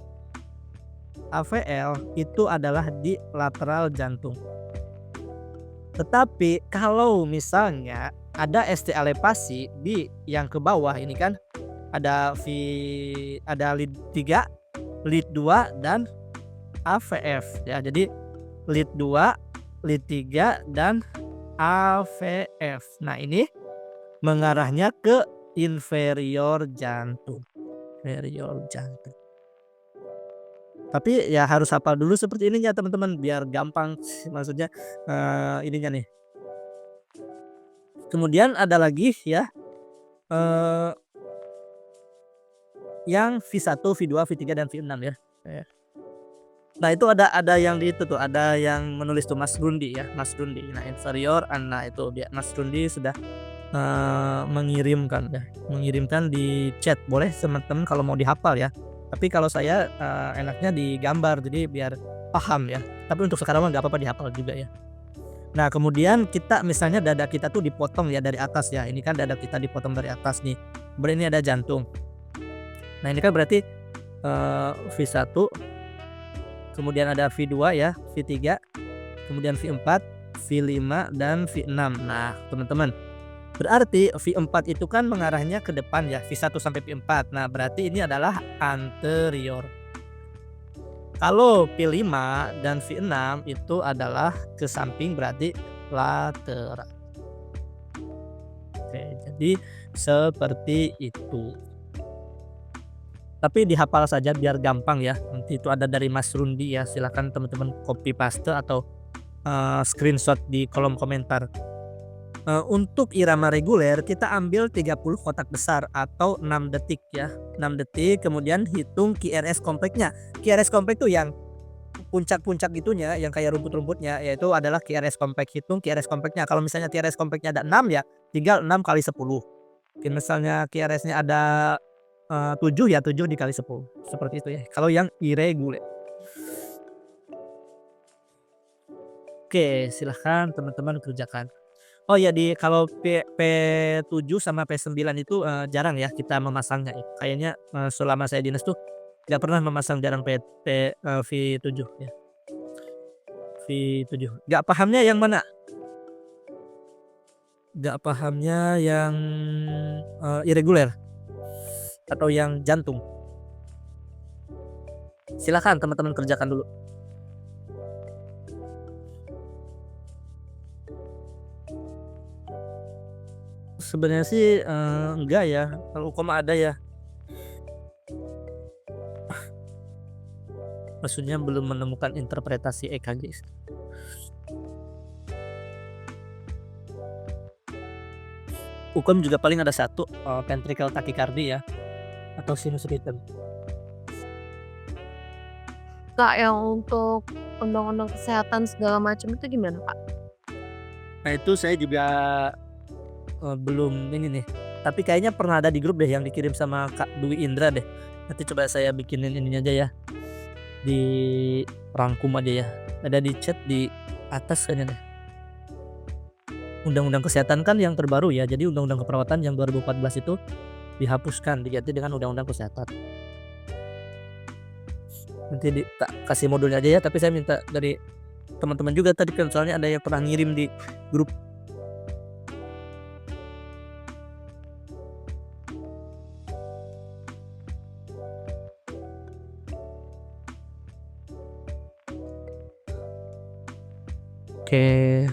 AVL itu adalah di lateral jantung. Tetapi kalau misalnya ada ST elevasi di yang ke bawah ini kan ada lead 3, lead 2 dan AVF ya. Jadi lead 2, lead 3 dan AVF. Nah, ini mengarahnya ke inferior jantung. Inferior jantung. Tapi ya harus hafal dulu seperti ini ya teman-teman biar gampang maksudnya ininya nih. Kemudian ada lagi ya yang V1, V2, V3 dan V6 ya. Nah, itu ada yang di itu tuh, ada yang menulis tuh Mas Rundi ya, Mas Rundi. Nah, inferior, nah itu dia Mas Rundi sudah mengirimkan di chat. Boleh teman-teman kalau mau dihafal ya. Tapi kalau saya enaknya digambar jadi biar paham ya. Tapi untuk sekarang mah nggak apa-apa dihafal juga ya. Nah, kemudian kita misalnya dada kita tuh dipotong ya dari atas ya. Ini kan dada kita dipotong dari atas nih. Kemudian ini ada jantung. Nah, ini kan berarti V1, kemudian ada V2 ya, V3, kemudian V4, V5 dan V6. Nah, teman-teman, berarti V4 itu kan mengarahnya ke depan ya, V1 sampai V4. Nah, berarti ini adalah anterior. Kalau V5 dan V6 itu adalah ke samping, berarti lateral. Oke, jadi seperti itu. Tapi dihafal saja biar gampang ya. Nanti itu ada dari Mas Rundi ya. Silahkan teman-teman copy paste atau screenshot di kolom komentar. Untuk irama reguler kita ambil 30 kotak besar atau 6 detik ya. 6 detik kemudian hitung QRS kompleknya. QRS komplek tuh yang puncak-puncak itunya yang kayak rumput-rumputnya, yaitu adalah QRS komplek. Hitung QRS kompleknya. Kalau misalnya QRS kompleknya ada 6 ya tinggal 6 kali 10. Mungkin misalnya QRS-nya ada 7 ya 7 dikali 10. Seperti itu ya. Kalau yang irregular. Oke, silahkan teman-teman kerjakan. Oh ya, kalau P7 sama P9 itu jarang ya kita memasangnya ya. Kayaknya selama saya dinas tuh nggak pernah memasang jarang V7 ya. V7. Nggak pahamnya yang mana? Nggak pahamnya yang irregular. atau yang jantung? Silakan teman-teman kerjakan dulu. Sebenarnya sih enggak ya, kalau koma ada ya. Maksudnya belum menemukan interpretasi EKG. Hukum juga paling ada satu, ventricle tachycardia ya, atau sinus rhythm. Kak, yang untuk undang-undang kesehatan segala macam itu gimana, Kak? Nah itu saya juga belum ini nih, tapi kayaknya pernah ada di grup deh yang dikirim sama Kak Dwi Indra deh. Nanti coba saya bikinin ininya aja ya, di rangkum aja ya. Ada di chat di atas kayaknya deh. Undang-undang kesehatan kan yang terbaru ya, jadi undang-undang keperawatan yang 2014 itu dihapuskan, diganti dengan undang-undang kesehatan. Nanti tak kasih modulnya aja ya, tapi saya minta dari teman-teman juga tadi kan, soalnya ada yang pernah ngirim di grup. Oke.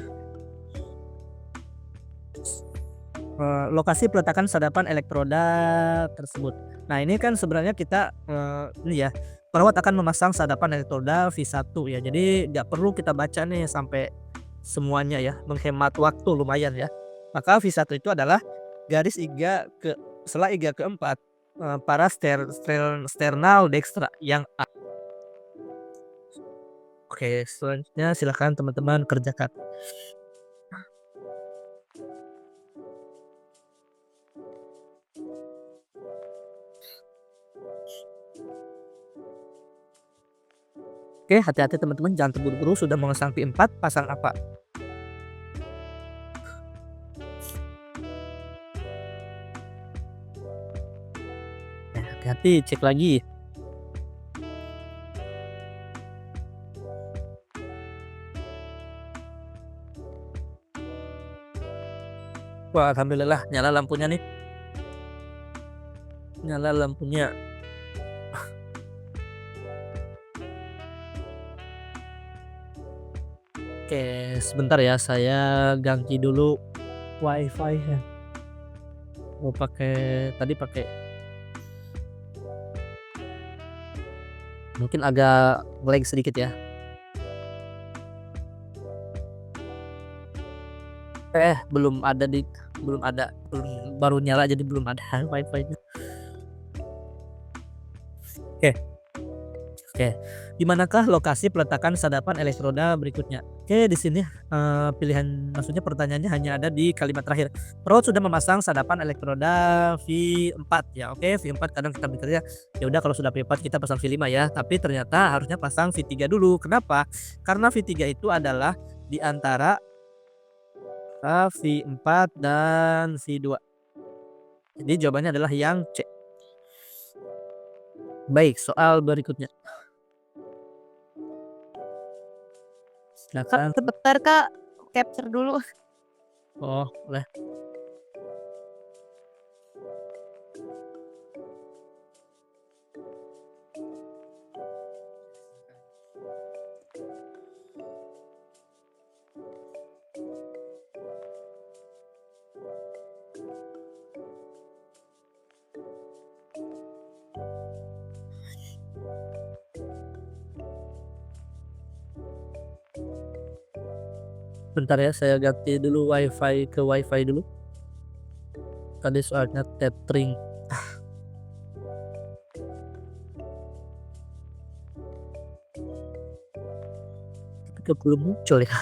Lokasi peletakan sadapan elektroda tersebut. Nah ini kan sebenarnya kita ini ya, perawat akan memasang sadapan elektroda V1 ya. Jadi nggak perlu kita baca nih sampai semuanya ya, menghemat waktu lumayan ya. Maka V1 itu adalah garis iga ke sela iga keempat para sternal dextra yang A. Oke, selanjutnya silakan teman-teman kerjakan. Oke, hati-hati teman-teman, jangan terburu-buru. Sudah memasang V4, pasang apa? Hati-hati, cek lagi. Wah, alhamdulillah nyala lampunya nih. Nyala lampunya. Oke, sebentar ya, saya ganti dulu wifi ya. Mau tadi pakai mungkin agak lag sedikit ya. Belum baru nyala, jadi belum ada wifi-nya. Oke. Di manakah lokasi peletakan sadapan elektroda berikutnya? Oke, di sini pilihan, maksudnya pertanyaannya hanya ada di kalimat terakhir. Perawat sudah memasang sadapan elektroda V4 ya. Oke, V4 kadang kita mikirnya ya udah kalau sudah V4 kita pasang V5 ya, tapi ternyata harusnya pasang V3 dulu. Kenapa? Karena V3 itu adalah di antara V4 dan V2. Jadi jawabannya adalah yang C. Baik, soal berikutnya. Silakan. Sebentar, Kak, capture dulu. Oh, boleh. Bentar ya, saya ganti dulu wifi ke wifi dulu. Tadi soalnya tethering. Tapi belum muncul ya.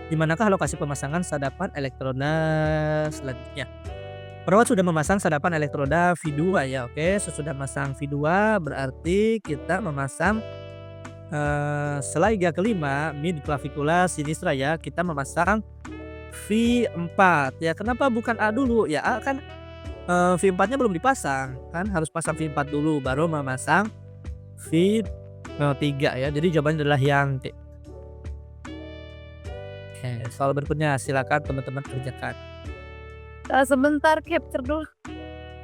Di manakah lokasi pemasangan sadapan elektroda selanjutnya? Perawat sudah memasang sadapan elektroda V2 ya. Oke, sesudah memasang V2 berarti kita memasang sela iga kelima mid clavicula sinistra ya. Kita memasang V4 ya. Kenapa bukan A dulu? Ya A kan V4-nya belum dipasang, kan harus pasang V4 dulu baru memasang V3 ya. Jadi jawabannya adalah yang D. Oke, soal berikutnya silakan teman-teman kerjakan. Sebentar capture dulu.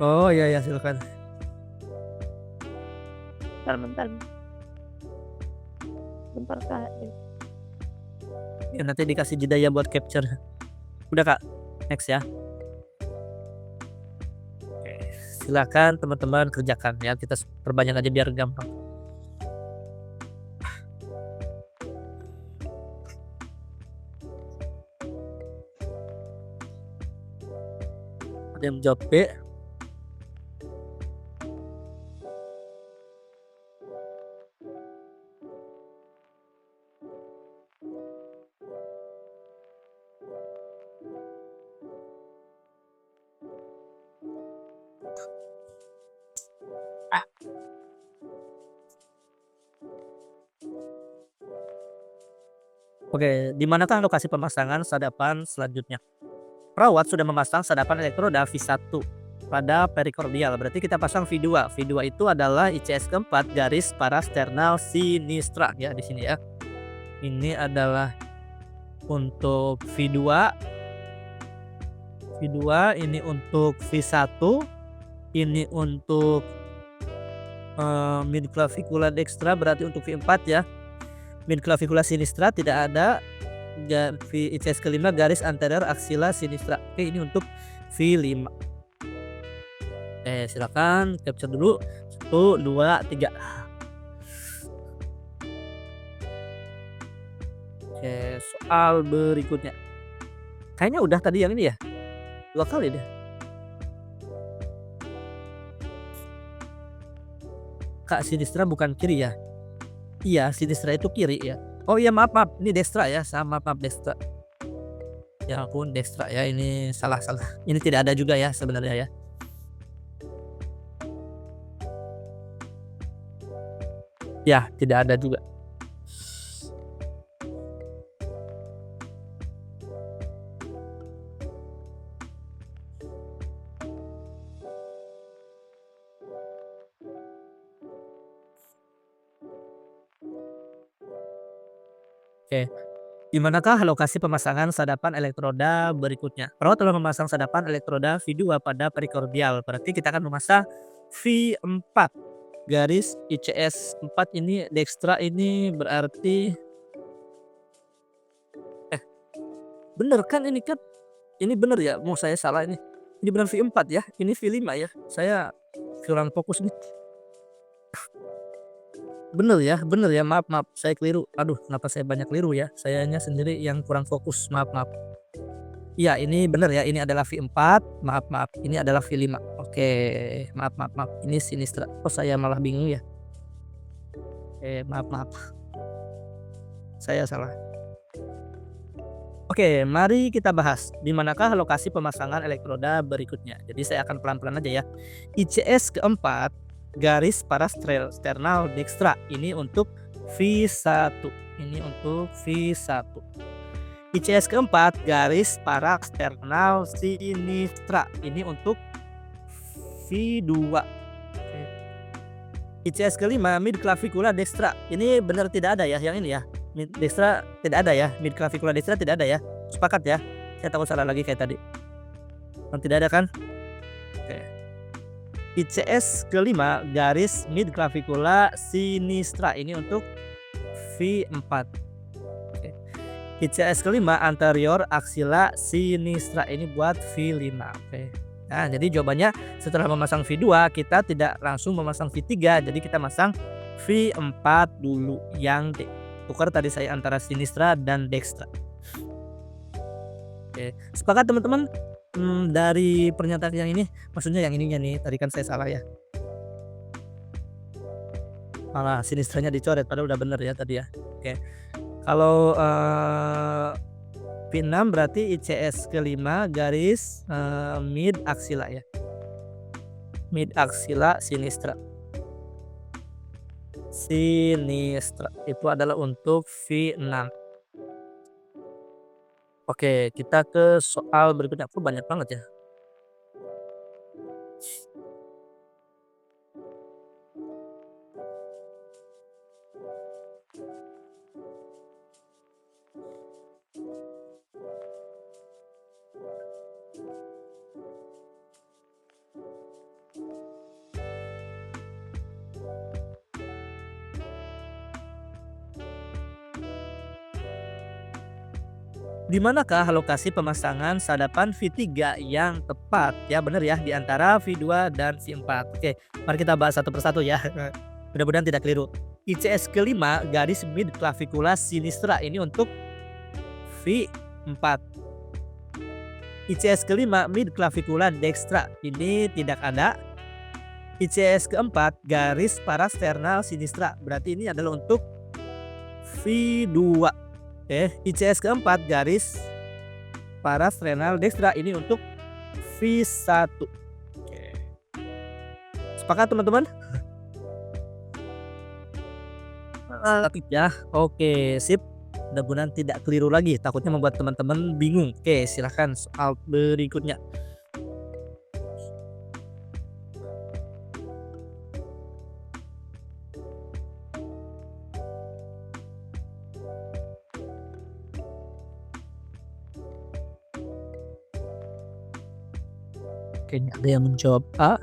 Oh iya ya, silakan. Bentar. Bentar Kak. Ya, nanti dikasih jeda ya buat capture. Udah Kak, next ya. Oke, silakan teman-teman kerjakan ya. Kita perbanyak aja biar gampang. Ada yang menjawab B. Oke, di manakah lokasi pemasangan sadapan selanjutnya? Perawat sudah memasang sadapan elektroda V1 pada perikordial. Berarti kita pasang V2. V2 itu adalah ICS keempat garis parasternal sinistra ya di sini ya. Ini adalah untuk V2. V2 ini untuk V1. Ini untuk midclavicular dextra berarti untuk V4 ya. Midclavicular sinistra tidak ada. ICS kelima garis anterior aksila sinistra. Oke, ini untuk V5. Silakan capture dulu. 1, 2, 3. Oke, soal berikutnya. Kayaknya udah tadi yang ini ya. 2 kali deh. Kak, sinistra bukan kiri ya? Iya, sinistra itu kiri ya. Oh iya, maaf, ini destra ya, maaf destra. Ya ampun, destra ya, ini salah. Ini tidak ada juga ya sebenarnya ya. Ya, tidak ada juga. Oke. Di manakah lokasi pemasangan sadapan elektroda berikutnya? Perawat telah memasang sadapan elektroda V2 pada perikordial. Berarti kita akan memasang V4 garis ICS 4 ini dextra, ini berarti bener kan ini kan? Ini bener ya? Mau saya salah ini? Ini benar V4 ya? Ini V5 ya? Saya kurang fokus nih. Bener ya, maaf, saya keliru. Aduh, kenapa saya banyak keliru ya? Sayanya sendiri yang kurang fokus, maaf. Iya, ini bener ya, ini adalah V4, maaf, ini adalah V5. Oke, maaf. Ini sinistra. Kok saya malah bingung ya? Maaf. Saya salah. Oke, mari kita bahas di manakah lokasi pemasangan elektroda berikutnya. Jadi saya akan pelan-pelan aja ya. ICS keempat garis parasternal dextra, ini untuk V1. Ini untuk V1. ICS keempat garis parasternal sinistra, ini untuk V2. ICS kelima midclavicular dextra, ini benar tidak ada ya, yang ini ya. Mid dextra tidak ada ya, midclavicular dextra tidak ada ya. Sepakat ya? Saya takut salah lagi kayak tadi. Tidak ada kan? Oke. ICS kelima garis midclavicular sinistra, ini untuk V4. Oke. ICS kelima anterior aksila sinistra, ini buat V5. Oke. Nah, jadi jawabannya setelah memasang V2 kita tidak langsung memasang V3, jadi kita masang V4 dulu yang D. Tukar tadi saya antara sinistra dan dextra. Oke, sepakat teman-teman? Dari pernyataan yang ini, maksudnya yang ininya nih, tadi kan saya salah ya. Malah sinistranya dicoret padahal udah bener ya tadi ya. Oke. Kalau V6 berarti ICS kelima garis mid aksila ya. Mid aksila sinistra. Sinistra itu adalah untuk V6. Oke, kita ke soal berikutnya. Kok banyak banget ya? Di manakah lokasi pemasangan sadapan V3 yang tepat? Ya benar ya, di antara V2 dan V4. Oke, mari kita bahas satu persatu ya. Mudah-mudahan tidak keliru. ICS kelima garis mid clavicula sinistra ini untuk V4. ICS kelima mid clavicula dextra ini tidak ada. ICS keempat garis parasternal sinistra berarti ini adalah untuk V2. Oke, ICS keempat garis parasternal dextra ini untuk V1. Oke. Sepakat teman-teman? Ya, oke, sip. Mudah-mudahan tidak keliru lagi, takutnya membuat teman-teman bingung. Oke, silahkan soal berikutnya. Oke, ini ada yang menjawab A.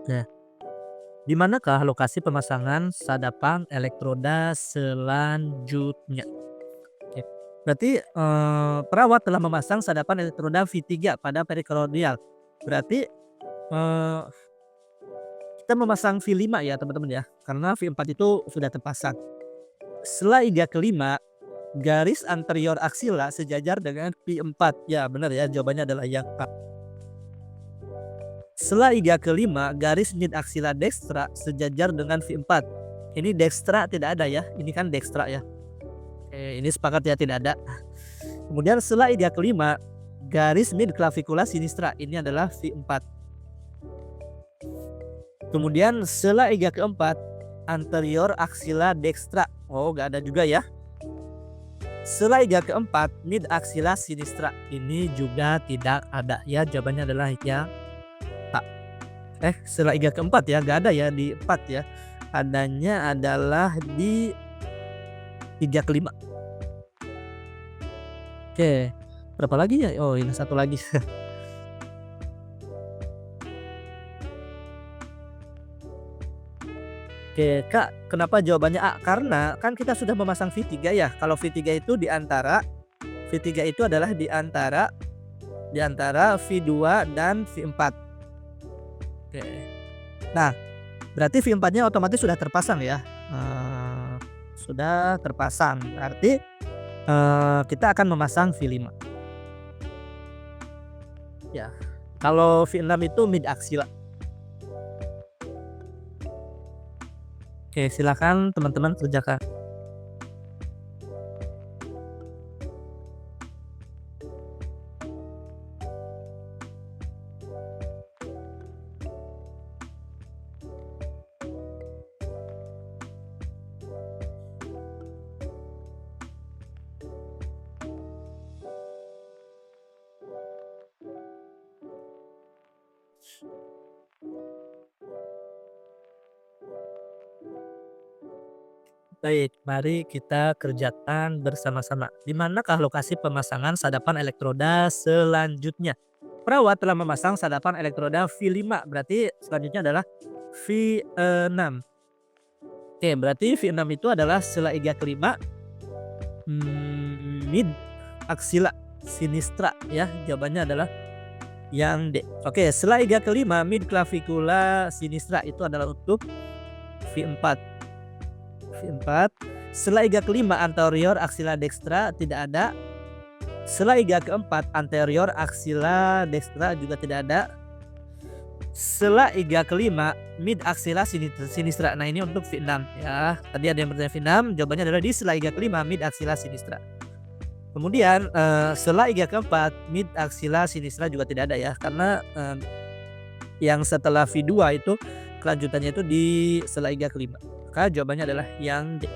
Nah, di manakah lokasi pemasangan sadapan elektroda selanjutnya? Oke, berarti perawat telah memasang sadapan elektroda V3 pada perikardial. Berarti kita memasang V5 ya teman-teman ya, karena V4 itu sudah terpasang. Setelah iga kelima, garis anterior aksila sejajar dengan V4. Ya benar ya, jawabannya adalah yang A. Setelah iga kelima, garis mid aksila dextra sejajar dengan V4. Ini dextra tidak ada ya, ini kan dextra ya. Ini sepakat ya, tidak ada. Kemudian setelah iga kelima, garis mid clavicula sinistra ini adalah V4. Kemudian setelah iga keempat, anterior aksila dextra. Oh, gak ada juga ya. Setelah iga keempat, mid aksila sinistra ini juga tidak ada ya. Jawabannya adalah yang setelah iga keempat ya, gak ada ya di 4 ya. Adanya adalah di iga kelima. Oke, berapa lagi ya? Oh, ini satu lagi. Oke, Kak, kenapa jawabannya A? Karena kan kita sudah memasang V3 ya. Kalau V3 itu V3 itu adalah di antara V2 dan V4. Oke. Nah, berarti V4-nya otomatis sudah terpasang ya. Sudah terpasang. Berarti kita akan memasang V5. Ya. Kalau V6 itu mid aksila. Oke, silakan teman-teman kerjakan. Baik, mari kita kerjakan bersama-sama. Di manakah lokasi pemasangan sadapan elektroda selanjutnya? Perawat telah memasang sadapan elektroda V5, berarti selanjutnya adalah V6. Oke, berarti V6 itu adalah setelah iga kelima, mid aksila sinistra ya. Jawabannya adalah yang D. Oke, setelah iga kelima, mid clavicula sinistra itu adalah untuk V4. Setelah iga kelima, anterior aksila dextra tidak ada. Setelah iga keempat, anterior aksila dextra juga tidak ada. Setelah iga kelima, mid aksila sinistra. Nah, ini untuk V6 ya. Tadi ada yang bertanya V6, jawabannya adalah di setelah iga kelima, mid aksila sinistra. Kemudian setelah iga keempat, mid aksila sinistra juga tidak ada ya, karena yang setelah V2 itu kelanjutannya itu di setelah iga kelima. Maka jawabannya adalah yang D.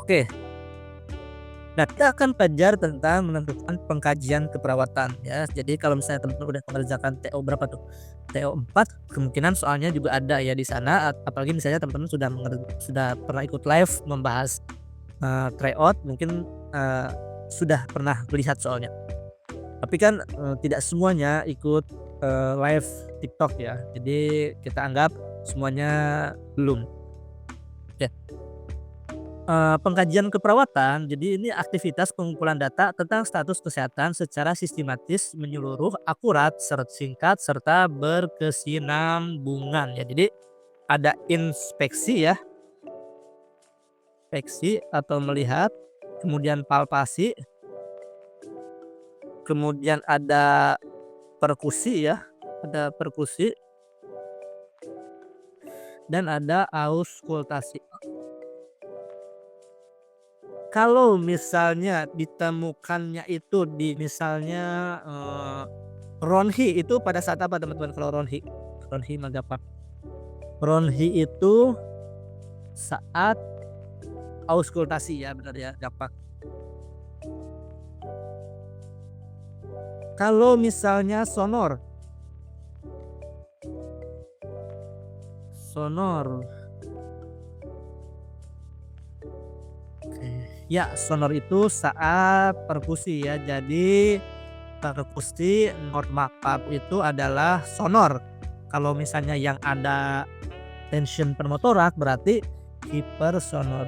Oke. Nah, kita akan belajar tentang menentukan pengkajian keperawatan ya. Jadi kalau misalnya teman-teman udah mengerjakan TO berapa tuh? TO 4, kemungkinan soalnya juga ada ya di sana. Apalagi misalnya teman-teman sudah pernah ikut live membahas tryout, mungkin sudah pernah melihat soalnya. Tapi kan tidak semuanya ikut live TikTok ya. Jadi kita anggap semuanya belum. Oke. Pengkajian keperawatan, jadi ini aktivitas pengumpulan data tentang status kesehatan secara sistematis, menyeluruh, akurat, singkat, serta berkesinambungan ya. Jadi ada inspeksi ya, inspeksi atau melihat, kemudian palpasi, kemudian ada perkusi ya, ada perkusi, dan ada auskultasi. Kalau misalnya ditemukannya itu di misalnya ronhi itu pada saat apa teman-teman kalau ronhi? Ronhi Magapak. Ronhi itu saat auskultasi ya, benar ya, gapak. Kalau misalnya sonor. Sonor. Ya, sonor itu saat perkusi ya. Jadi perkusi norma pub itu adalah sonor. Kalau misalnya yang ada tension pneumotorak berarti hipersonor.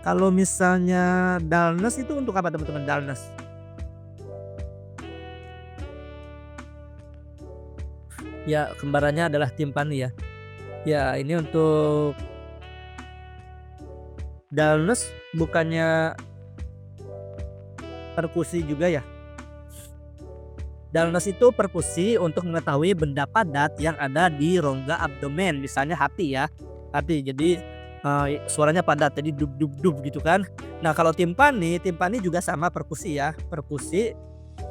Kalau misalnya dullness itu untuk apa teman-teman, dullness? Ya, kembarannya adalah timpani ya. Ya, ini untuk dullness bukannya perkusi juga ya? Dullness itu perkusi untuk mengetahui benda padat yang ada di rongga abdomen, misalnya hati ya, hati. Jadi suaranya padat, jadi dub dub dub gitu kan. Nah kalau timpani juga sama perkusi ya, perkusi,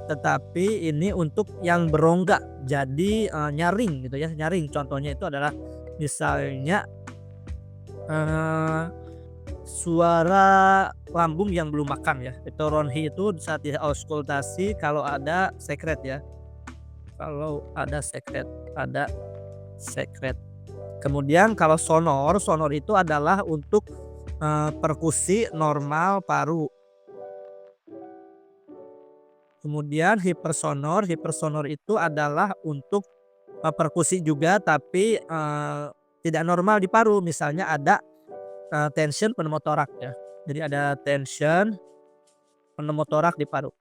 tetapi ini untuk yang berongga, jadi nyaring gitu ya, nyaring. Contohnya itu adalah misalnya suara lambung yang belum makan ya, itu ronhi itu saat di auskultasi kalau ada sekret ya, kalau ada sekret, ada sekret. Kemudian kalau sonor itu adalah untuk perkusi normal paru. Kemudian hipersonor itu adalah untuk perkusi juga tapi tidak normal di paru, misalnya ada tension pneumotorak ya. Jadi ada tension pneumotorak di paru.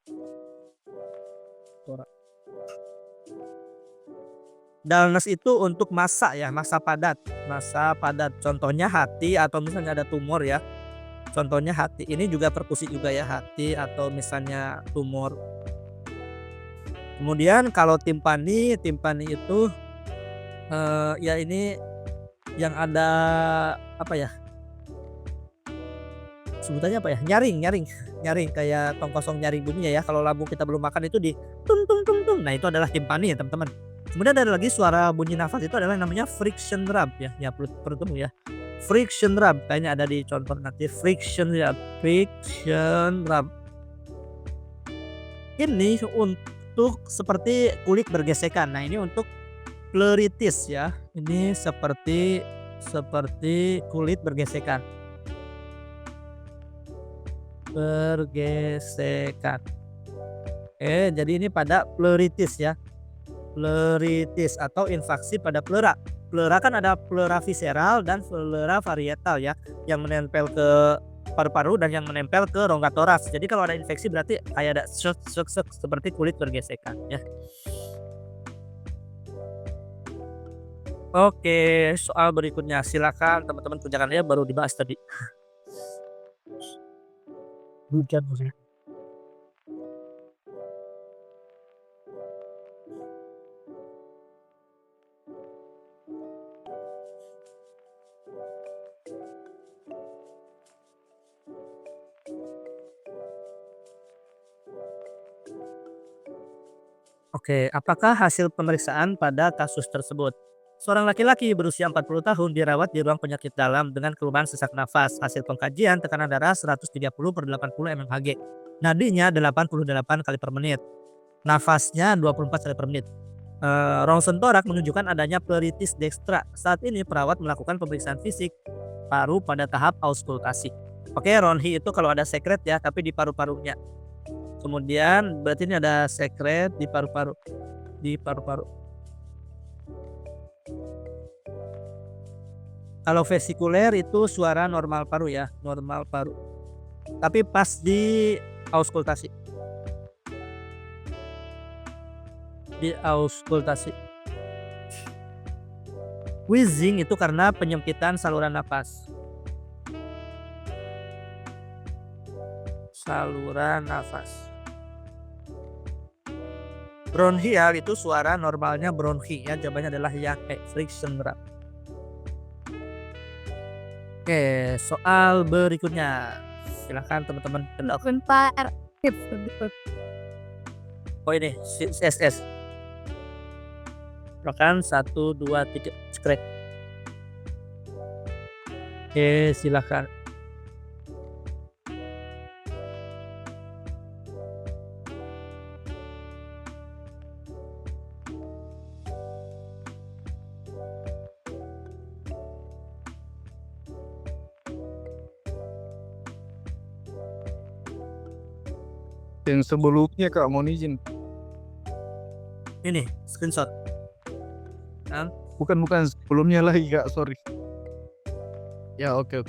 Dullness itu untuk massa ya, massa padat. Massa padat contohnya hati atau misalnya ada tumor ya. Contohnya hati, ini juga perkusi juga ya, hati atau misalnya tumor. Kemudian kalau timpani itu ya ini yang ada apa ya? Sebutannya apa ya? Nyaring kayak tong kosong nyaring bunyinya ya. Kalau lambung kita belum makan itu di tung tung tung tung. Nah, itu adalah timpani ya, teman-teman. Kemudian ada lagi suara bunyi nafas itu adalah namanya friction rub ya. Ya perlu ya. Friction rub kayaknya ada di contoh nanti, friction rub. Ini untuk seperti kulit bergesekan. Nah, ini untuk pleuritis ya. Ini seperti kulit bergesekan. Jadi ini pada pleuritis ya. Pleuritis atau infeksi pada pleura. Pleura kan ada pleura visceral dan pleura varietal ya, yang menempel ke paru-paru dan yang menempel ke rongga toraks. Jadi kalau ada infeksi berarti kayak ada sek seperti kulit bergesekan ya. Oke, soal berikutnya silakan teman-teman kerjakan ya, baru dibahas tadi. Hujan maksudnya. Oke, apakah hasil pemeriksaan pada kasus tersebut? Seorang laki-laki berusia 40 tahun dirawat di ruang penyakit dalam dengan keluhan sesak nafas. Hasil pengkajian tekanan darah 130/80 mmHg. Nadinya 88 kali per menit. Nafasnya 24 kali per menit. Rongsen torak menunjukkan adanya pleuritis dextra. Saat ini perawat melakukan pemeriksaan fisik paru pada tahap auskultasi. Oke, Ronhi itu kalau ada sekret ya, tapi di paru-parunya. Kemudian berarti ini ada sekret di paru-paru. Di paru-paru. Kalau vesikuler itu suara normal paru ya, normal paru. Tapi pas di auskultasi. Di auskultasi. Wheezing itu karena penyempitan saluran nafas. Saluran nafas. Bronchial itu suara normalnya bronchi ya, jawabannya adalah yang friction rate. Oke, soal berikutnya. Silahkan teman-teman. Bentar. Oh ini CSS. Silakan 1, 2, 3 scratch. Oke, silakan. Yang sebelumnya Kak, mohon izin. Ini screenshot. Kan? Bukan sebelumnya lagi Kak, sorry. Ya oke.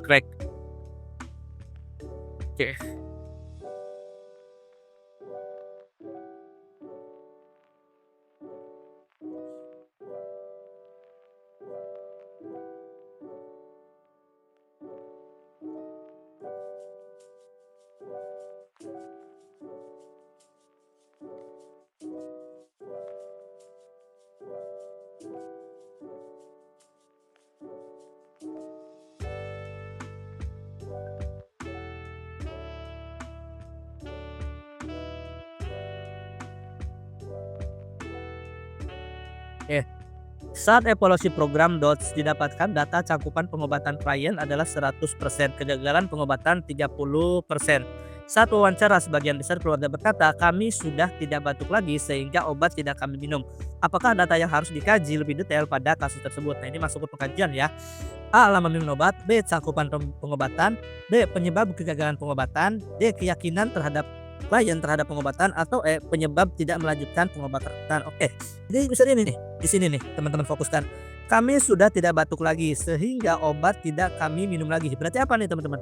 Crack. Oke. Saat evaluasi program DOTS didapatkan data cakupan pengobatan klien adalah 100%, kegagalan pengobatan 30%. Saat wawancara sebagian besar keluarga berkata, kami sudah tidak batuk lagi sehingga obat tidak kami minum. Apakah data yang harus dikaji lebih detail pada kasus tersebut? Nah ini masuk ke pengkajian ya. A. Lama minum obat. B. Cakupan pengobatan. D. Penyebab kegagalan pengobatan. D. Keyakinan terhadap klien terhadap pengobatan. Atau E. Penyebab tidak melanjutkan pengobatan. Oke, jadi misalnya ini nih, di sini nih teman-teman fokuskan. Kami sudah tidak batuk lagi sehingga obat tidak kami minum lagi. Berarti apa nih teman-teman?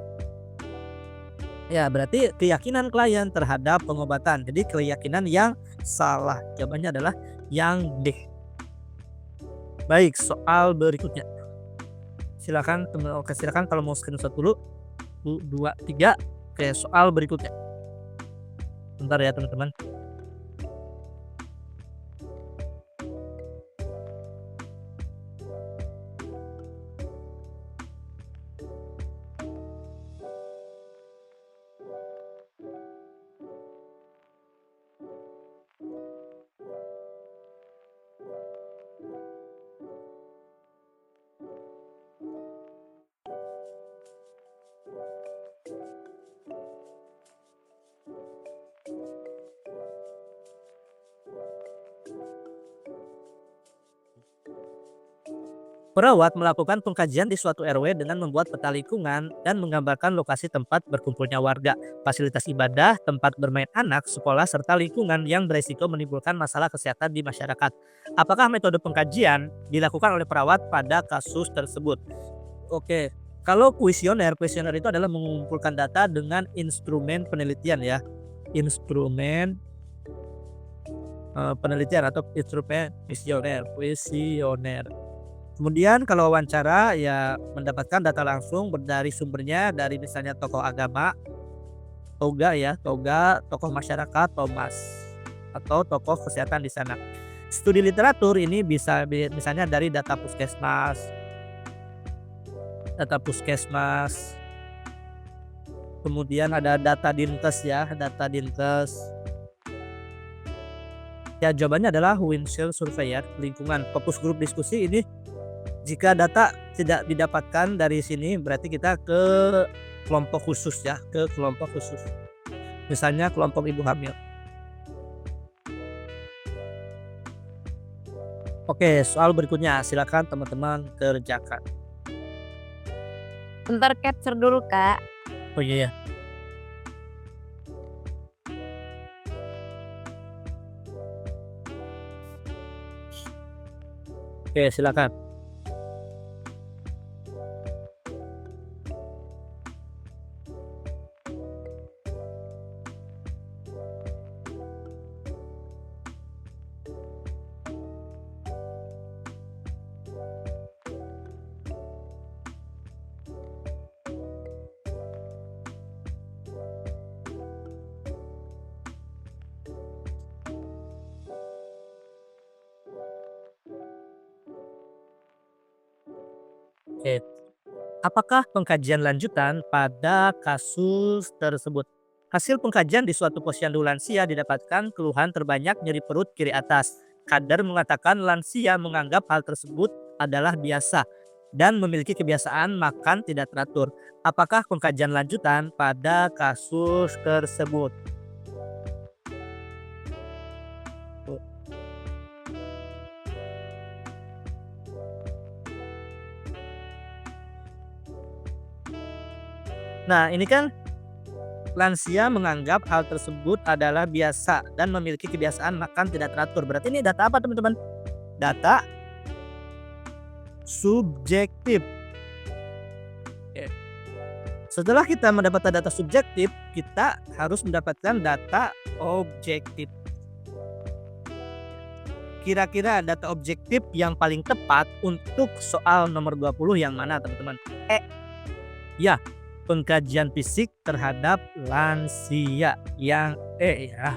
Ya berarti keyakinan klien terhadap pengobatan. Jadi keyakinan yang salah. Jawabannya adalah yang D. Baik, soal berikutnya. Silakan teman. Oke, silakan kalau mau screenshot dulu. 1, 2, 3. Oke, soal berikutnya. Bentar ya teman-teman. Perawat melakukan pengkajian di suatu RW dengan membuat peta lingkungan dan menggambarkan lokasi tempat berkumpulnya warga, fasilitas ibadah, tempat bermain anak, sekolah, serta lingkungan yang beresiko menimbulkan masalah kesehatan di masyarakat. Apakah metode pengkajian dilakukan oleh perawat pada kasus tersebut? Oke, kalau kuesioner itu adalah mengumpulkan data dengan instrumen penelitian ya. Instrumen penelitian atau instrumen kuesioner. Kemudian kalau wawancara ya mendapatkan data langsung dari sumbernya dari misalnya tokoh agama, toga, tokoh masyarakat, Thomas, atau tokoh kesehatan di sana. Studi literatur ini bisa misalnya dari data puskesmas. Kemudian ada data Dinkes ya, data Dinkes. Ya jawabannya adalah Windshield Survey ya, lingkungan. Fokus grup diskusi ini jika data tidak didapatkan dari sini berarti kita ke kelompok khusus ya, ke kelompok khusus. Misalnya kelompok ibu hamil. Oke, soal berikutnya silakan teman-teman kerjakan. Bentar capture dulu, Kak. Oh iya ya. Oke, silakan. Oke. Apakah pengkajian lanjutan pada kasus tersebut? Hasil pengkajian di suatu posyandu lansia didapatkan keluhan terbanyak nyeri perut kiri atas. Kader mengatakan lansia menganggap hal tersebut adalah biasa dan memiliki kebiasaan makan tidak teratur. Apakah pengkajian lanjutan pada kasus tersebut? Nah, ini kan lansia menganggap hal tersebut adalah biasa dan memiliki kebiasaan makan tidak teratur. Berarti ini data apa, teman-teman? Data subjektif. Oke. Setelah kita mendapatkan data subjektif, kita harus mendapatkan data objektif. Kira-kira data objektif yang paling tepat untuk soal nomor 20 yang mana, teman-teman? Ya, pengkajian fisik terhadap lansia, yang ya.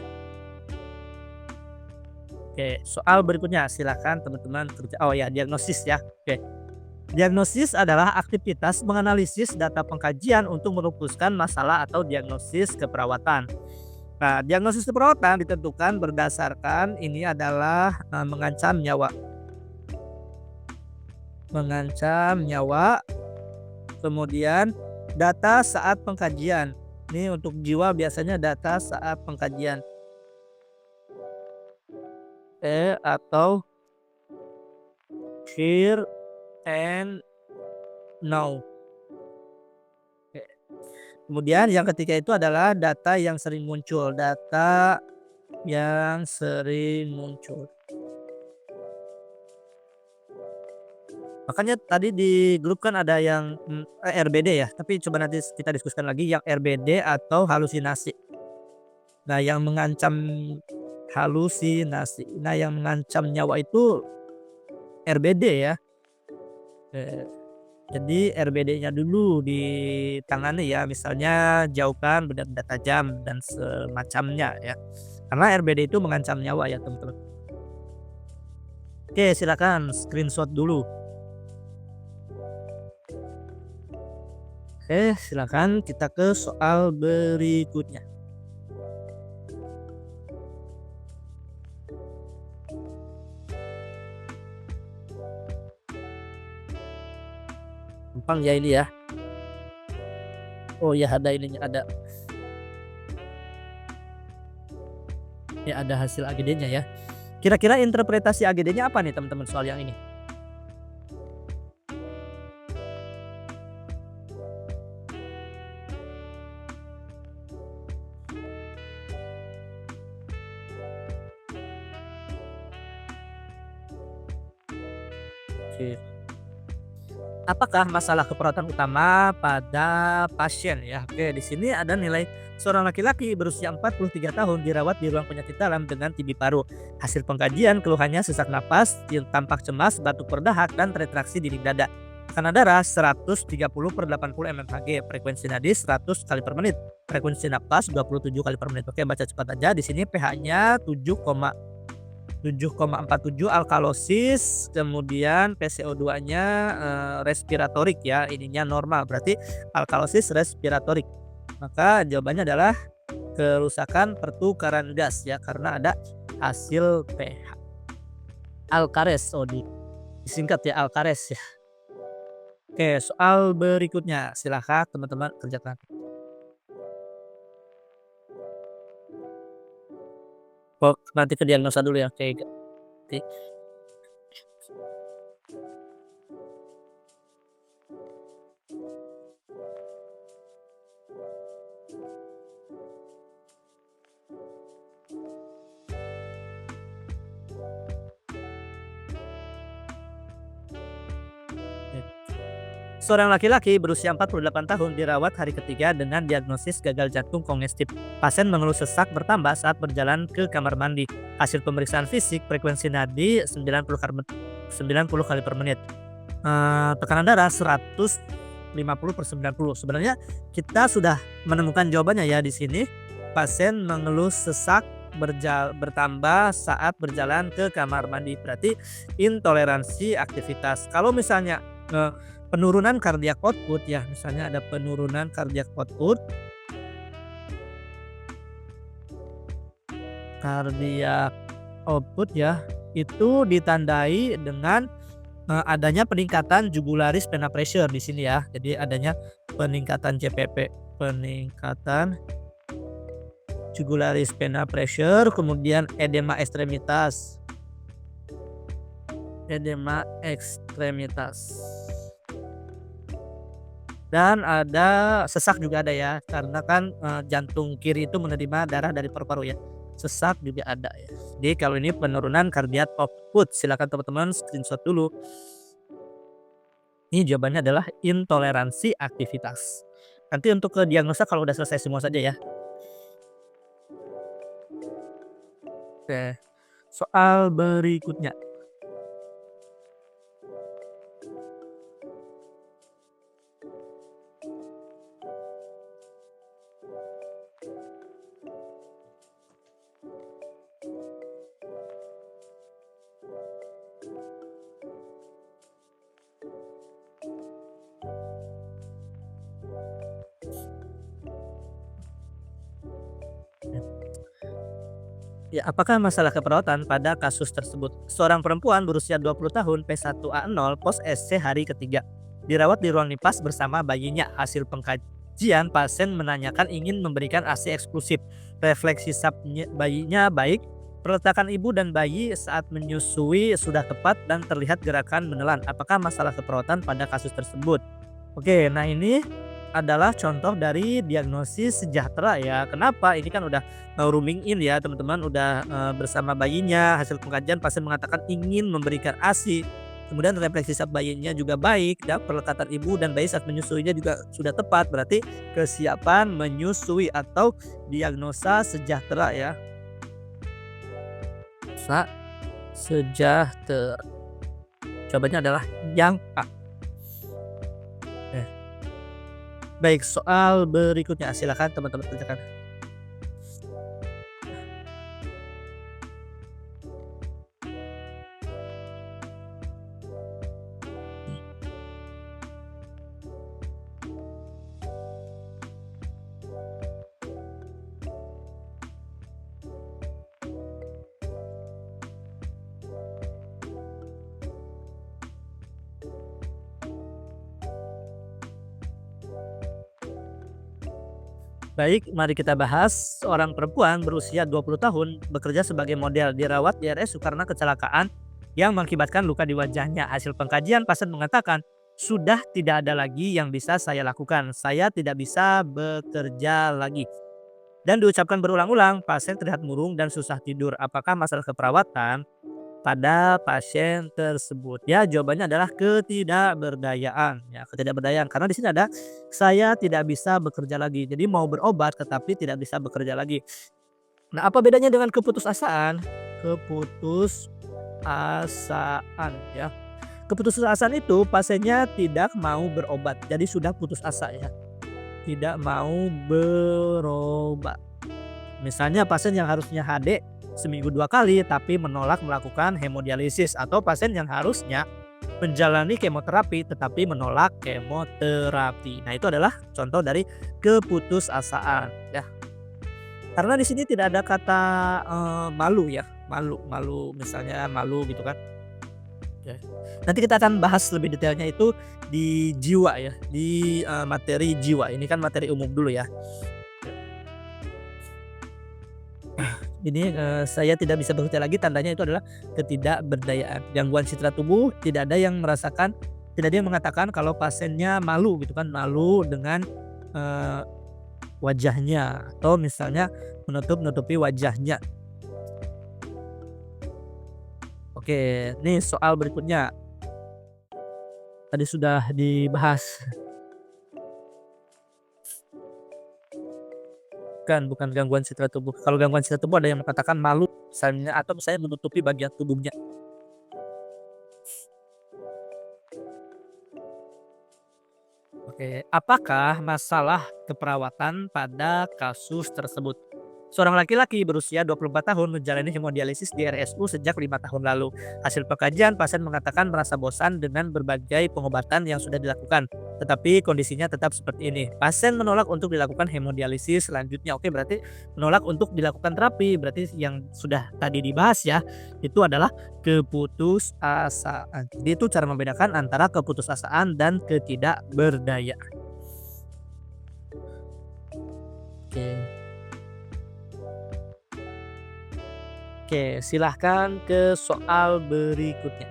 Oke, soal berikutnya silakan teman-teman kerja. Oh ya, diagnosis ya. Oke. Diagnosis adalah aktivitas menganalisis data pengkajian untuk merumuskan masalah atau diagnosis keperawatan. Nah, diagnosis keperawatan ditentukan berdasarkan ini adalah mengancam nyawa. Mengancam nyawa. Kemudian data saat pengkajian. Ini untuk jiwa biasanya data saat pengkajian. Atau here and now. Kemudian yang ketiga itu adalah data yang sering muncul. Data yang sering muncul. Makanya tadi di grup kan ada yang RBD ya, tapi coba nanti kita diskusikan lagi yang RBD atau halusinasi. Nah, yang mengancam halusinasi. Nah, yang mengancam nyawa itu RBD ya. Jadi RBD-nya dulu ditangani ya, misalnya jauhkan benda-benda tajam dan semacamnya ya. Karena RBD itu mengancam nyawa ya, teman-teman. Oke, silakan screenshot dulu. Oke, silakan kita ke soal berikutnya. Gampang ya ini ya. Oh ya, ada ininya, ada. Ya, ada hasil AGD-nya ya. Kira-kira interpretasi AGD-nya apa nih, teman-teman, soal yang ini? Oke. Apakah masalah keperawatan utama pada pasien ya? Oke, di sini ada nilai seorang laki-laki berusia 43 tahun dirawat di ruang penyakit dalam dengan TB paru. Hasil pengkajian keluhannya sesak napas, tampak cemas, batuk berdahak dan retraksi dinding dada. Tekanan darah 130/80 mmHg, frekuensi nadi 100 kali per menit, frekuensi napas 27 kali per menit. Oke, baca cepat aja. Di sini pH-nya 7,47 alkalosis, kemudian PCO2-nya respiratorik ya, ininya normal, berarti alkalosis respiratorik. Maka jawabannya adalah kerusakan pertukaran gas ya, karena ada hasil pH. Alkares, disingkat ya, alkares ya. Oke, soal berikutnya silahkan teman-teman kerjakan. Nanti ke diagnosa dulu ya. Oke. Seorang laki-laki berusia 48 tahun dirawat hari ketiga dengan diagnosis gagal jantung kongestif. Pasien mengeluh sesak bertambah saat berjalan ke kamar mandi. Hasil pemeriksaan fisik, frekuensi nadi 90 kali per menit. Tekanan darah 150/90. Sebenarnya kita sudah menemukan jawabannya ya di sini. Pasien mengeluh sesak bertambah saat berjalan ke kamar mandi, berarti intoleransi aktivitas. Kalau misalnya penurunan cardiac output ya, misalnya ada penurunan cardiac output ya, itu ditandai dengan adanya peningkatan jugularis vena pressure di sini ya. Jadi adanya peningkatan JPP, peningkatan jugularis vena pressure, kemudian edema ekstremitas. Dan ada sesak juga ada ya, karena kan jantung kiri itu menerima darah dari paru-paru ya. Sesak juga ada ya. Jadi kalau ini penurunan cardiac output, silakan teman-teman screenshot dulu. Ini jawabannya adalah intoleransi aktivitas. Nanti untuk ke diagnosa kalau udah selesai semua saja ya. Oke, soal berikutnya. Ya, apakah masalah keperawatan pada kasus tersebut? Seorang perempuan berusia 20 tahun P1A0 pos SC hari ketiga dirawat di ruang nipas bersama bayinya. Hasil pengkajian, pasien menanyakan ingin memberikan ASI eksklusif. Refleksi bayinya baik, peletakan ibu dan bayi saat menyusui sudah tepat dan terlihat gerakan menelan. Apakah masalah keperawatan pada kasus tersebut? Oke, nah ini adalah contoh dari diagnosis sejahtera ya. Kenapa? Ini kan udah rooming in ya teman-teman, udah bersama bayinya. Hasil pengkajian pasien mengatakan ingin memberikan ASI. Kemudian refleksi bayinya juga baik, dan perlekatan ibu dan bayi saat menyusuinya juga sudah tepat. Berarti kesiapan menyusui atau diagnosa sejahtera ya. Sejahtera. Jawabannya adalah yang A. Baik, soal berikutnya silakan teman-teman kerjakan. Baik, mari kita bahas. Seorang perempuan berusia 20 tahun bekerja sebagai model dirawat di RS karena kecelakaan yang mengakibatkan luka di wajahnya. Hasil pengkajian, pasien mengatakan sudah tidak ada lagi yang bisa saya lakukan. Saya tidak bisa bekerja lagi. Dan diucapkan berulang-ulang, pasien terlihat murung dan susah tidur. Apakah masalah keperawatan pada pasien tersebut? Ya, jawabannya adalah ketidakberdayaan. Ya, ketidakberdayaan. Karena di sini ada saya tidak bisa bekerja lagi. Jadi mau berobat tetapi tidak bisa bekerja lagi. Nah, apa bedanya dengan keputusasaan? Keputusasaan ya. Keputusasaan itu pasiennya tidak mau berobat. Jadi sudah putus asa ya. Tidak mau berobat. Misalnya pasien yang harusnya HD seminggu 2 kali tapi menolak melakukan hemodialisis, atau pasien yang harusnya menjalani kemoterapi tetapi menolak kemoterapi. Nah, itu adalah contoh dari keputusasaan ya. Karena di sini tidak ada kata malu ya, malu misalnya malu gitu kan. Ya. Nanti kita akan bahas lebih detailnya itu di jiwa ya, di materi jiwa. Ini kan materi umum dulu ya. Ini saya tidak bisa bekerja lagi, tandanya itu adalah ketidakberdayaan. Gangguan citra tubuh, tidak ada yang merasakan, tidak ada yang mengatakan kalau pasiennya malu gitu kan, malu dengan wajahnya, atau misalnya menutupi wajahnya. Oke, nih soal berikutnya. tadi sudah dibahas. Bukan gangguan citra tubuh. Kalau gangguan citra tubuh ada yang mengatakan malu misalnya atau misalnya menutupi bagian tubuhnya. Oke, apakah masalah keperawatan pada kasus tersebut? Seorang laki-laki berusia 24 tahun menjalani hemodialisis di RSU sejak 5 tahun lalu. Hasil pengkajian, pasien mengatakan merasa bosan dengan berbagai pengobatan yang sudah dilakukan, tetapi kondisinya tetap seperti ini. Pasien menolak untuk dilakukan hemodialisis selanjutnya. Oke, berarti menolak untuk dilakukan terapi. Berarti yang sudah tadi dibahas ya, itu adalah keputusasaan. Jadi itu cara membedakan antara keputusasaan dan ketidakberdayaan. Oke. Oke, silahkan ke soal berikutnya.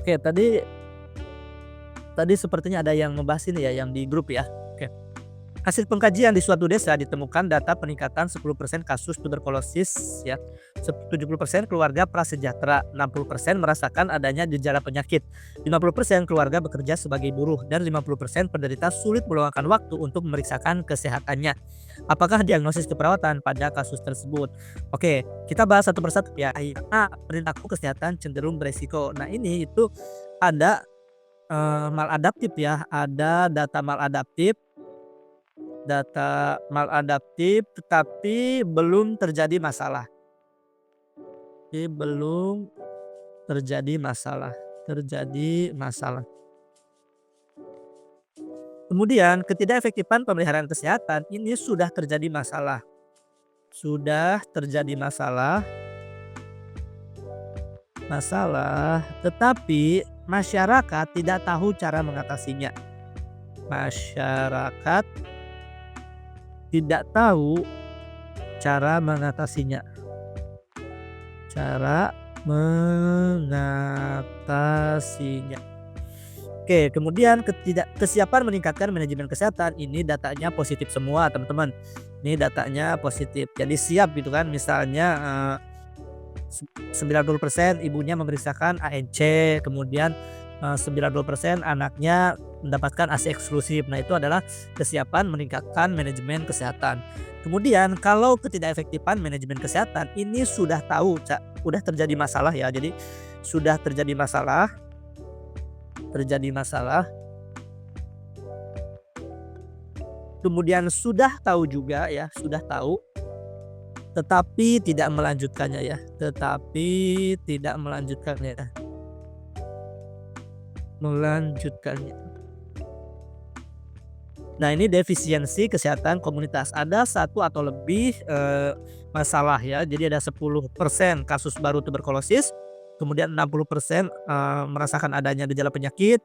Oke, tadi sepertinya ada yang membahas ini ya, yang di grup ya. Oke. Hasil pengkajian di suatu desa ditemukan data peningkatan 10% kasus tuberkulosis ya. 70% keluarga prasejahtera, 60% merasakan adanya gejala penyakit, 50% keluarga bekerja sebagai buruh, dan 50% penderita sulit meluangkan waktu untuk memeriksakan kesehatannya. Apakah diagnosis keperawatan pada kasus tersebut? Oke, kita bahas satu persatu ya. Perilaku kesehatan cenderung beresiko. Nah, ini itu ada maladaptif ya, ada data maladaptif tetapi belum terjadi masalah. Belum terjadi masalah. Kemudian ketidakefektifan pemeliharaan kesehatan ini sudah terjadi masalah. Tetapi masyarakat tidak tahu cara mengatasinya. Masyarakat tidak tahu cara mengatasinya. Oke, kemudian kesiapan meningkatkan manajemen kesehatan, ini datanya positif semua teman-teman. Ini datanya positif. Jadi siap gitu kan, misalnya 90% ibunya memeriksakan ANC, kemudian 90% anaknya mendapatkan ASI eksklusif. Nah, itu adalah kesiapan meningkatkan manajemen kesehatan. Kemudian kalau ketidakefektifan manajemen kesehatan ini sudah tahu udah terjadi masalah ya. Jadi sudah terjadi masalah. Kemudian sudah tahu juga ya, tetapi tidak melanjutkannya ya. Nah, ini defisiensi kesehatan komunitas. Ada satu atau lebih masalah ya. Jadi ada 10% kasus baru tuberkulosis, kemudian 60% merasakan adanya gejala penyakit,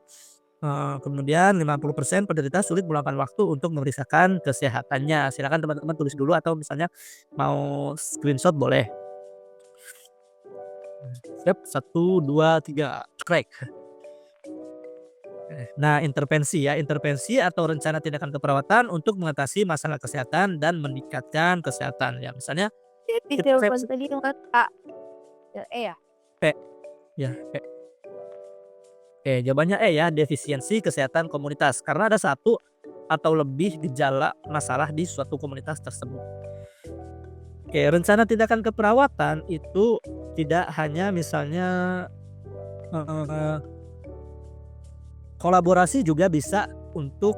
kemudian 50% penderita sulit meluangkan waktu untuk memeriksakan kesehatannya. Silakan teman-teman tulis dulu atau misalnya mau screenshot boleh. Step 1, 2, 3, cekrek. Nah, intervensi atau rencana tindakan keperawatan untuk mengatasi masalah kesehatan dan meningkatkan kesehatan ya. Misalnya Jadi jawaban tadi yang A. Ya, E ya? ya, jawabannya E ya, defisiensi kesehatan komunitas, karena ada satu atau lebih gejala masalah di suatu komunitas tersebut. Oke, rencana tindakan keperawatan itu tidak hanya misalnya kolaborasi juga bisa untuk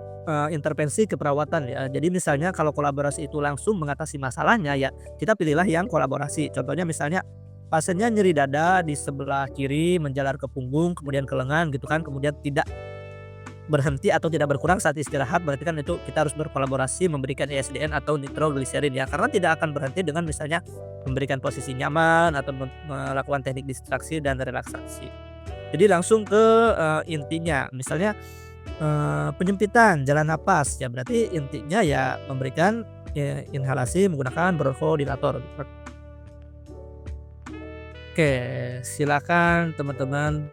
intervensi keperawatan ya. Jadi misalnya kalau kolaborasi itu langsung mengatasi masalahnya ya, kita pilihlah yang kolaborasi. Contohnya misalnya pasiennya nyeri dada di sebelah kiri, menjalar ke punggung, kemudian ke lengan gitu kan, kemudian tidak berhenti atau tidak berkurang saat istirahat, berarti kan itu kita harus berkolaborasi memberikan ISDN atau nitrogliserin ya, karena tidak akan berhenti dengan misalnya memberikan posisi nyaman atau melakukan teknik distraksi dan relaksasi. Jadi langsung ke intinya, misalnya penyempitan jalan napas ya, berarti intinya ya memberikan inhalasi menggunakan bronchodilator. Oke, silakan teman-teman.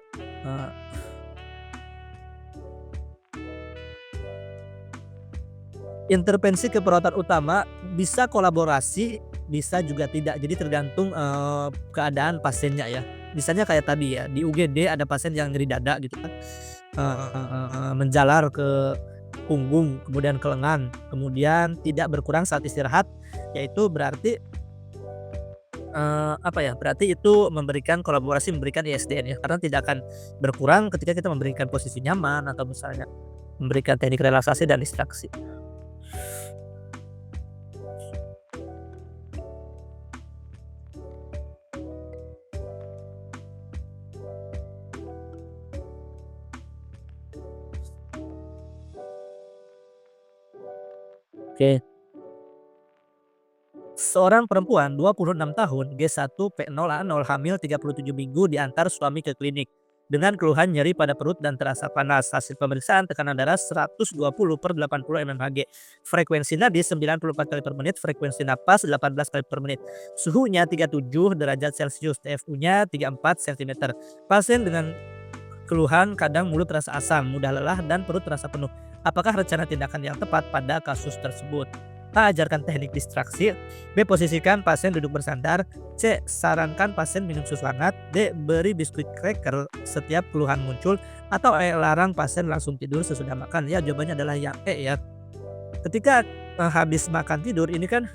Intervensi keperawatan utama bisa kolaborasi, bisa juga tidak. Jadi tergantung keadaan pasiennya ya. Misalnya kayak tadi ya, di UGD ada pasien yang nyeri dada gitu kan, menjalar ke punggung, kemudian ke lengan, kemudian tidak berkurang saat istirahat, yaitu berarti berarti itu memberikan kolaborasi, memberikan ISDN ya, karena tidak akan berkurang ketika kita memberikan posisi nyaman atau misalnya memberikan teknik relaksasi dan distraksi. Oke. Seorang perempuan 26 tahun G1P0A0 hamil 37 minggu diantar suami ke klinik dengan keluhan nyeri pada perut dan terasa panas. Hasil pemeriksaan tekanan darah 120/80 mmHg. Frekuensi nadi 94 kali per menit, frekuensi napas 18 kali per menit. Suhunya 37 derajat Celcius, TFU-nya 34 cm. Pasien dengan keluhan kadang mulut terasa asam, mudah lelah dan perut terasa penuh. Apakah rencana tindakan yang tepat pada kasus tersebut? A. Ajarkan teknik distraksi. B. Posisikan pasien duduk bersandar. C. Sarankan pasien minum susu hangat. D. Beri biskuit cracker setiap keluhan muncul. Atau E. Larang pasien langsung tidur sesudah makan. Ya, jawabannya adalah yang E ya. Ketika habis makan tidur ini kan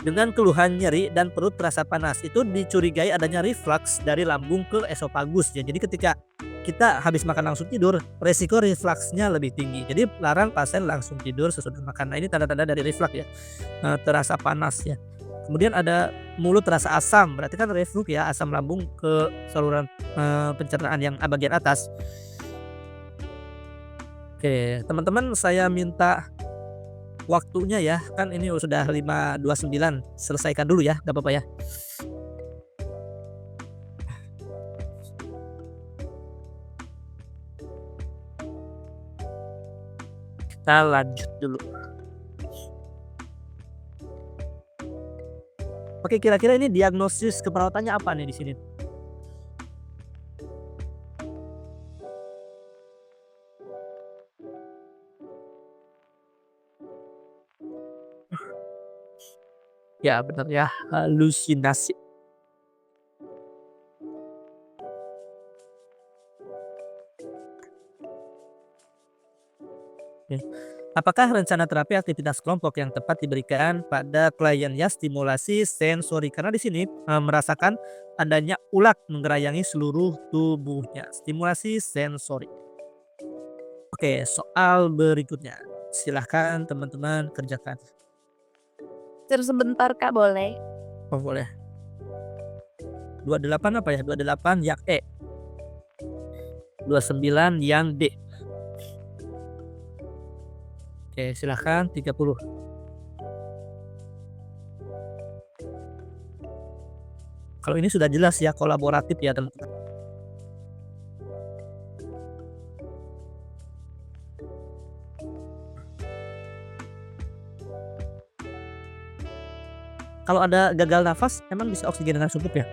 dengan keluhan nyeri dan perut terasa panas, itu dicurigai adanya reflux dari lambung ke esofagus ya. Jadi ketika kita habis makan langsung tidur, resiko refluksnya lebih tinggi. Jadi larang pasien langsung tidur sesudah makan. Nah, ini tanda-tanda dari reflux ya, terasa panas ya. Kemudian ada mulut terasa asam, berarti kan reflux ya, asam lambung ke saluran pencernaan yang bagian atas. Oke, teman-teman, saya minta waktunya ya, kan ini sudah 5:29, selesaikan dulu ya, gak apa-apa ya. Kita lanjut dulu. Oke, kira-kira ini diagnosis keperawatannya apa nih di sini? Ya benar ya, halusinasi. Oke. Apakah rencana terapi aktivitas kelompok yang tepat diberikan pada kliennya stimulasi sensori? Karena di sini merasakan adanya ulat menggerayangi seluruh tubuhnya. Stimulasi sensori. Oke, soal berikutnya. Silahkan teman-teman kerjakan. Sebentar Kak, boleh? Oh, boleh. 28 apa ya? 28 yang E. 29 yang D. Oke, silahkan 30. Kalau ini sudah jelas ya, kolaboratif ya teman-teman. Kalau ada gagal nafas, emang bisa oksigen dengan cukup ya?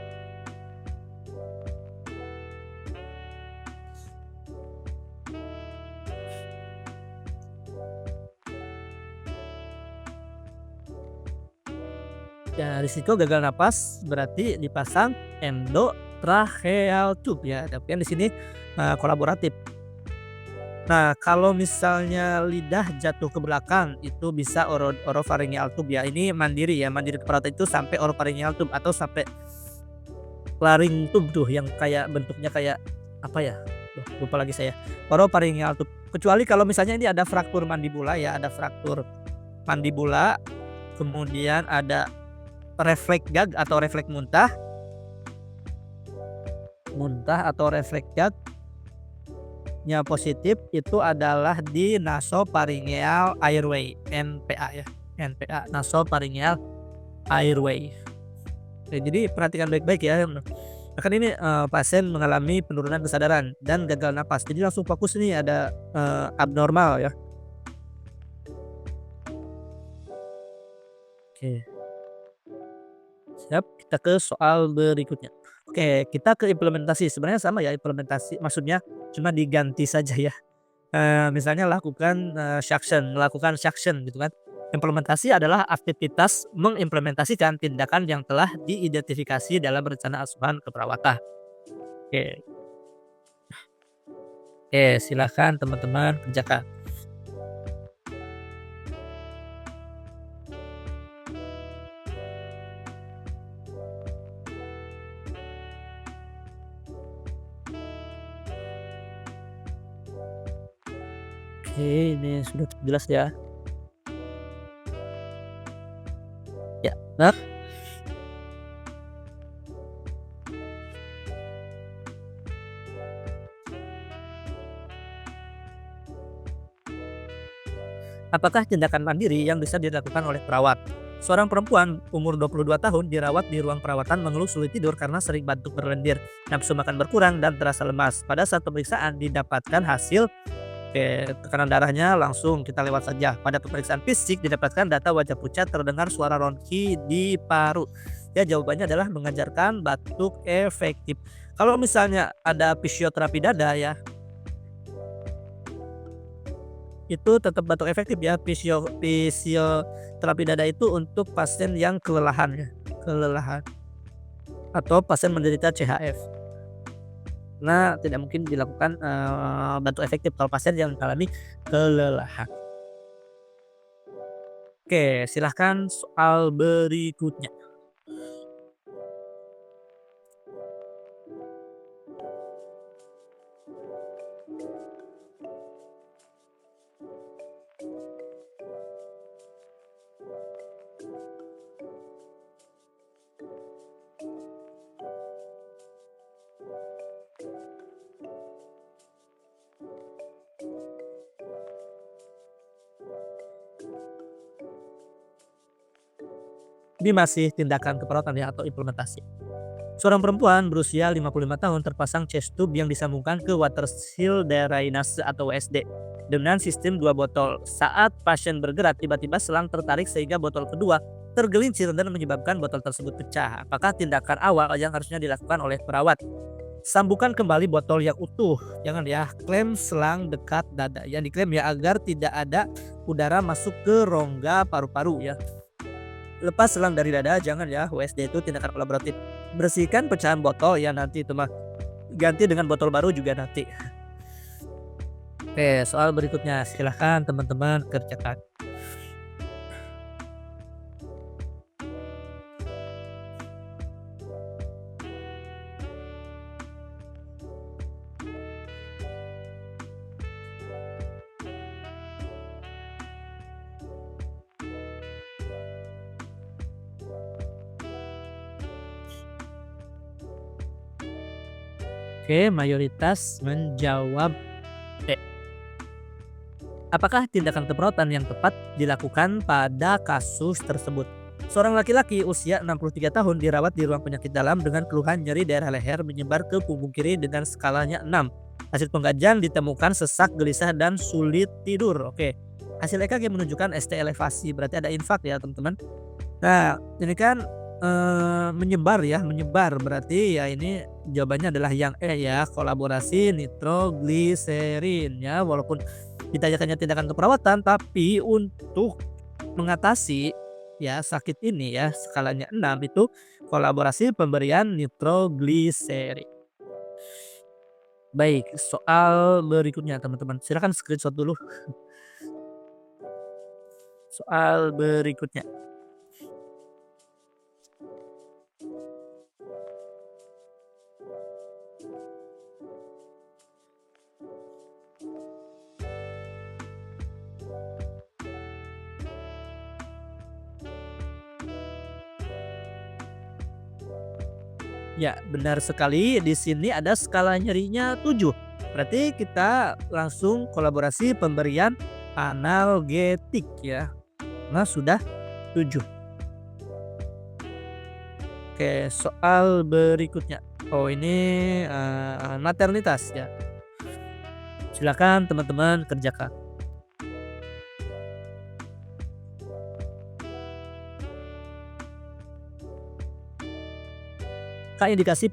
Ya, risiko gagal napas berarti dipasang endotracheal tube ya. Tapi kan di sini kolaboratif. Nah, kalau misalnya lidah jatuh ke belakang itu bisa oropharyngeal tube ya. Ini mandiri ya, mandiri keperawatan itu sampai oropharyngeal tube atau sampai laring tube tuh yang kayak bentuknya kayak apa ya? Lupa lagi saya. Oropharyngeal tube. Kecuali kalau misalnya ini ada fraktur mandibula ya, ada fraktur mandibula, kemudian ada refleks gag atau refleks muntah atau refleks gag, nya positif itu adalah di nasopharyngeal airway, NPA ya, NPA, nasopharyngeal airway. Oke, jadi perhatikan baik-baik ya. Kan ini pasien mengalami penurunan kesadaran dan gagal napas. Jadi langsung fokus nih ada abnormal ya. Oke. Siap, kita ke soal berikutnya. Oke, kita ke implementasi. Sebenarnya sama ya implementasi, maksudnya cuma diganti saja ya. Misalnya lakukan melakukan suction gitu kan. Implementasi adalah aktivitas mengimplementasikan tindakan yang telah diidentifikasi dalam rencana asuhan keperawatan. Oke. Oke, silakan teman-teman kerjakan. Oke, ini sudah jelas ya. Ya, benar. Apakah tindakan mandiri yang bisa dilakukan oleh perawat? Seorang perempuan umur 22 tahun dirawat di ruang perawatan mengeluh sulit tidur karena sering batuk berlendir, nafsu makan berkurang dan terasa lemas. Pada saat pemeriksaan didapatkan hasil tekanan darahnya langsung kita lewat saja. Pada pemeriksaan fisik didapatkan data wajah pucat, terdengar suara ronki di paru. Ya, jawabannya adalah mengajarkan batuk efektif. Kalau misalnya ada fisioterapi dada ya, itu tetap batuk efektif ya. Fisioterapi dada itu untuk pasien yang kelelahan ya, kelelahan atau pasien menderita CHF. Nah, tidak mungkin dilakukan batuk efektif kalau pasien yang mengalami kelelahan. Oke, silahkan soal berikutnya. Ini masih tindakan keperawatan ya atau implementasi. Seorang perempuan berusia 55 tahun terpasang chest tube yang disambungkan ke water seal drainase atau WSD dengan sistem 2 botol. Saat pasien bergerak, tiba-tiba selang tertarik sehingga botol kedua tergelincir dan menyebabkan botol tersebut pecah. Apakah tindakan awal yang harusnya dilakukan oleh perawat? Sambungkan kembali botol yang utuh. Jangan ya, klem selang dekat dada. Yang diklaim ya agar tidak ada udara masuk ke rongga paru-paru ya. Lepas selang dari dada, jangan ya. WSD itu tindakan kolaboratif. Bersihkan pecahan botol ya, nanti itu mah ganti dengan botol baru juga nanti. Oke, soal berikutnya silahkan teman-teman kerjakan. Oke, mayoritas menjawab D. Apakah tindakan keperawatan yang tepat dilakukan pada kasus tersebut? Seorang laki-laki usia 63 tahun dirawat di ruang penyakit dalam dengan keluhan nyeri daerah leher menyebar ke punggung kiri dengan skalanya 6. Hasil pengkajian ditemukan sesak, gelisah, dan sulit tidur. Oke, hasil EKG menunjukkan ST elevasi, berarti ada infak ya teman-teman. Nah, ini kan menyebar ya, menyebar berarti ya ini jawabannya adalah yang E ya, kolaborasi nitrogliserin ya. Walaupun ditanyakannya tindakan keperawatan, tapi untuk mengatasi ya sakit ini ya skalanya 6 itu kolaborasi pemberian nitrogliserin. Baik, soal berikutnya teman-teman, silakan screenshot dulu. Soal berikutnya. Ya, benar sekali. Di sini ada skala nyerinya 7. Berarti kita langsung kolaborasi pemberian analgetik ya. Nah, sudah 7. Oke, soal berikutnya. Oh, ini maternitas ya. Silakan teman-teman kerjakan. Kak, indikasi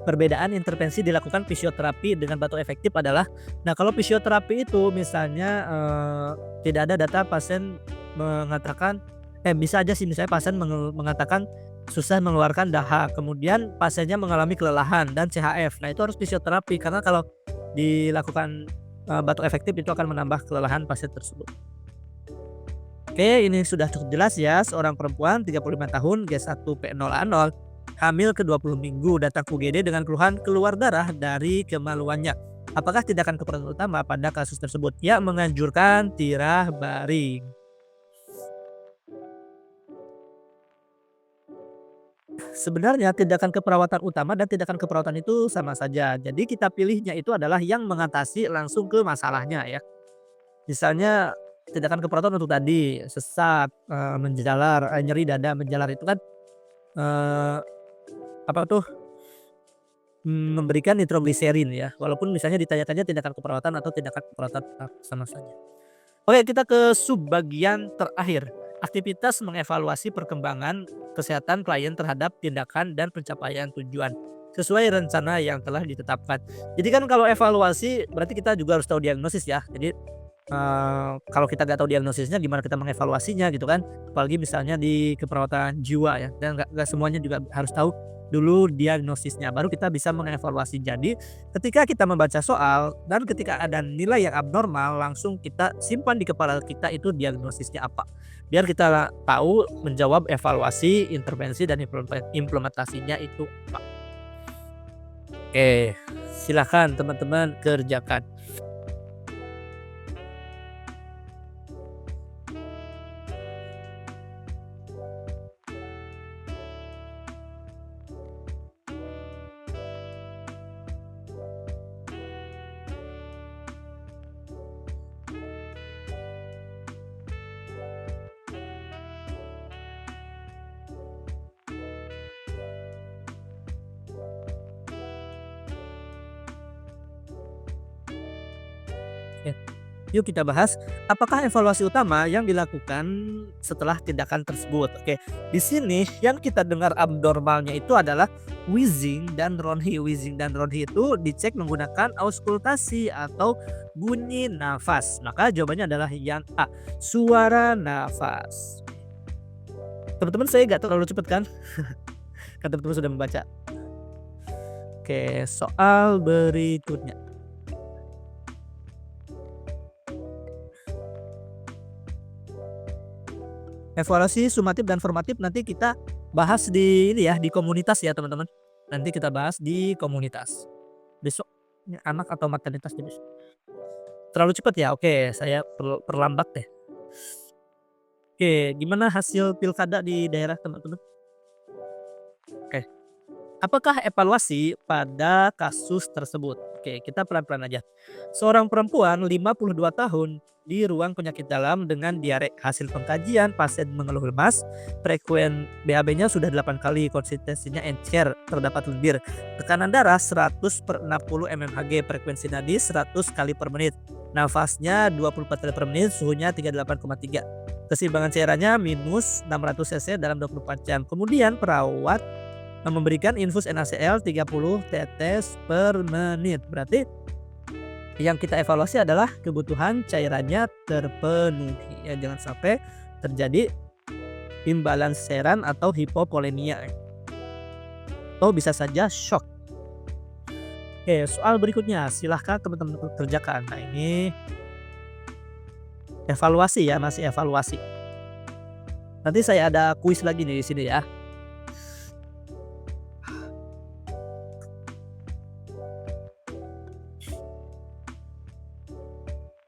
perbedaan intervensi dilakukan fisioterapi dengan batu efektif adalah, nah kalau fisioterapi itu misalnya tidak ada data pasien mengatakan, bisa aja sih misalnya pasien mengatakan susah mengeluarkan dahak, kemudian pasiennya mengalami kelelahan dan CHF. Nah itu harus fisioterapi karena kalau dilakukan batu efektif itu akan menambah kelelahan pasien tersebut. Oke, ini sudah cukup jelas ya. Seorang perempuan 35 tahun G1P0A0 hamil ke 20 minggu datang ke UGD dengan keluhan keluar darah dari kemaluannya. Apakah tindakan keperawatan utama pada kasus tersebut? Ya, menganjurkan tirah baring. Sebenarnya tindakan keperawatan utama dan tindakan keperawatan itu sama saja. Jadi kita pilihnya itu adalah yang mengatasi langsung ke masalahnya ya. Misalnya tindakan keperawatan untuk tadi sesak, menjalar, nyeri dada menjalar itu kan eh, apa tuh, memberikan nitrogliserin ya, walaupun misalnya ditanya-tanya tindakan keperawatan atau tindakan keperawatan sama saja. Oke, kita ke subbagian terakhir, aktivitas mengevaluasi perkembangan kesehatan klien terhadap tindakan dan pencapaian tujuan sesuai rencana yang telah ditetapkan. Jadi kan kalau evaluasi berarti kita juga harus tahu diagnosis ya. Jadi kalau kita nggak tahu diagnosisnya gimana kita mengevaluasinya gitu kan, apalagi misalnya di keperawatan jiwa ya, dan nggak semuanya juga harus tahu dulu diagnosisnya baru kita bisa mengevaluasi. Jadi ketika kita membaca soal dan ketika ada nilai yang abnormal langsung kita simpan di kepala kita itu diagnosisnya apa, biar kita tahu menjawab evaluasi, intervensi dan implementasinya itu apa. Oke, silakan teman-teman kerjakan. Oke. Yuk kita bahas, apakah evaluasi utama yang dilakukan setelah tindakan tersebut. Oke, di sini yang kita dengar abnormalnya itu adalah wheezing dan ronhi. Wheezing dan ronhi itu dicek menggunakan auskultasi atau bunyi nafas. Maka jawabannya adalah yang A, suara nafas. Teman-teman saya nggak terlalu cepat kan? Kan teman-teman sudah membaca. Oke, soal berikutnya. Evaluasi sumatif dan formatif nanti kita bahas di ini ya, di komunitas ya teman-teman. Nanti kita bahas di komunitas. Besok ini anak atau maternitas nih besok. Terlalu cepat ya? Oke, saya perlambat deh. Oke, gimana hasil pilkada di daerah teman-teman? Oke. Apakah evaluasi pada kasus tersebut? Oke, kita pelan-pelan aja. Seorang perempuan 52 tahun di ruang penyakit dalam dengan diare. Hasil pengkajian, pasien mengeluh lemas, frekuen BAB-nya sudah 8 kali, konsistensinya encer, terdapat lendir. Tekanan darah 100/60 mmHg, frekuensi nadi 100 kali per menit. Nafasnya 24 kali per menit, suhunya 38,3. Keseimbangan cairannya minus 600 cc dalam 24 jam. Kemudian perawat memberikan infus NaCl 30 tetes per menit. Berarti yang kita evaluasi adalah kebutuhan cairannya terpenuhi ya, jangan sampai terjadi imbalans cairan atau hipovolemia atau bisa saja shock. Oke, soal berikutnya silahkan teman-teman kerjakan. Nah ini evaluasi ya, masih evaluasi. Nanti saya ada kuis lagi nih di sini ya.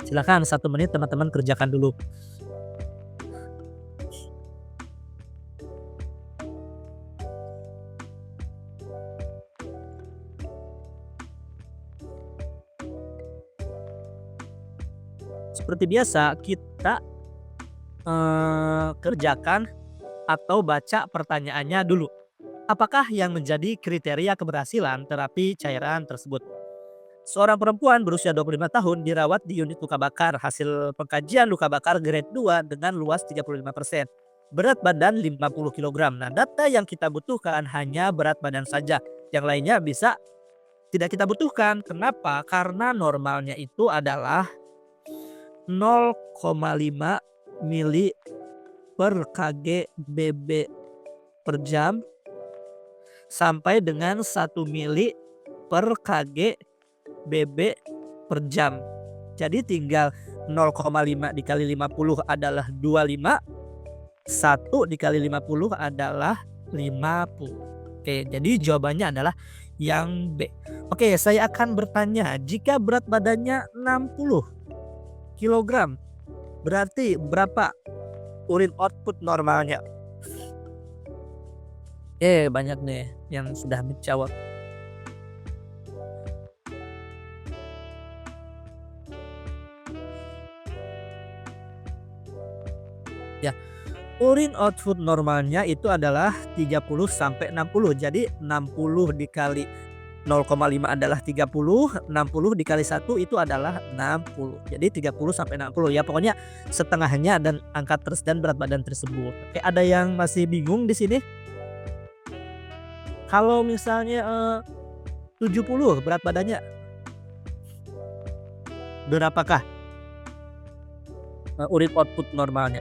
Silakan 1 menit teman-teman kerjakan dulu. Seperti biasa kita kerjakan atau baca pertanyaannya dulu. Apakah yang menjadi kriteria keberhasilan terapi cairan tersebut? Seorang perempuan berusia 25 tahun dirawat di unit luka bakar. Hasil pengkajian luka bakar grade 2 dengan luas 35%. Berat badan 50 kg. Nah, data yang kita butuhkan hanya berat badan saja. Yang lainnya bisa tidak kita butuhkan. Kenapa? Karena normalnya itu adalah 0,5 mili per kg BB per jam sampai dengan 1 mili per kg BB per jam. Jadi tinggal 0,5 dikali 50 adalah 25, 1 dikali 50 adalah 50. Oke, jadi jawabannya adalah yang B. Oke, saya akan bertanya, jika berat badannya 60 kg, berarti berapa urin output normalnya? Banyak nih yang sudah menjawab. Ya, urin output normalnya itu adalah 30 sampai 60. Jadi 60 dikali 0,5 adalah 30, 60 dikali 1 itu adalah 60. Jadi 30 sampai 60 ya, pokoknya setengahnya dan angka dan berat badan tersebut. Oke, ada yang masih bingung di sini? Kalau misalnya 70 berat badannya, berapakah urin output normalnya?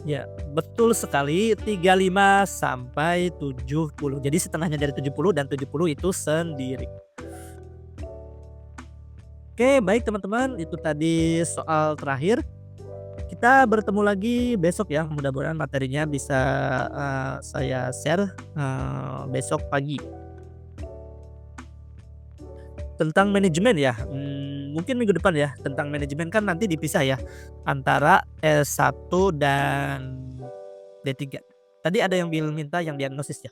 Ya, betul sekali, 35 sampai 70. Jadi setengahnya dari 70 dan 70 itu sendiri. Oke, baik teman-teman, itu tadi soal terakhir. Kita bertemu lagi besok ya, mudah-mudahan materinya bisa saya share besok pagi. Tentang manajemen ya, mungkin minggu depan ya, tentang manajemen kan nanti dipisah ya antara S1 dan D3. Tadi ada yang minta yang diagnosis ya.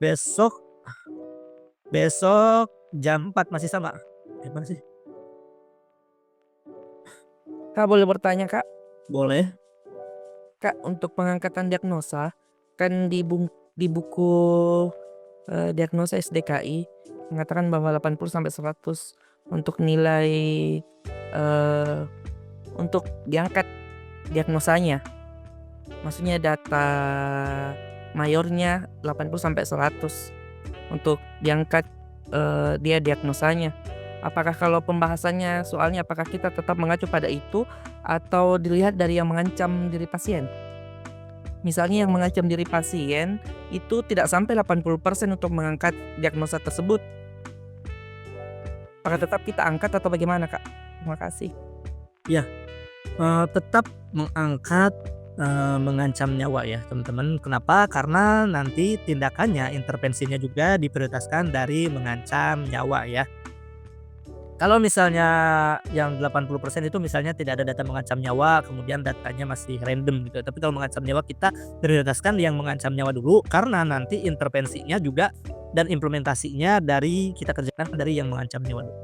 Besok jam 4 masih sama. Gimana sih? Kak, boleh bertanya, Kak? Boleh. Kak, untuk pengangkatan diagnosa kan di buku diagnosa SDKI mengatakan bahwa 80 sampai 100 untuk nilai untuk diangkat diagnosanya. Maksudnya data mayornya 80 sampai 100 untuk diangkat dia diagnosanya. Apakah kalau pembahasannya soalnya apakah kita tetap mengacu pada itu atau dilihat dari yang mengancam diri pasien? Misalnya yang mengancam diri pasien itu tidak sampai 80% untuk mengangkat diagnosa tersebut. Apakah tetap kita angkat atau bagaimana, Kak? Terima kasih. Tetap mengangkat mengancam nyawa ya teman-teman. Kenapa? Karena nanti tindakannya, intervensinya juga diprioritaskan dari mengancam nyawa ya. Kalau misalnya yang 80% itu misalnya tidak ada data mengancam nyawa, kemudian datanya masih random gitu. Tapi kalau mengancam nyawa kita prioritaskan yang mengancam nyawa dulu, karena nanti intervensinya juga dan implementasinya dari kita kerjakan dari yang mengancam nyawa dulu.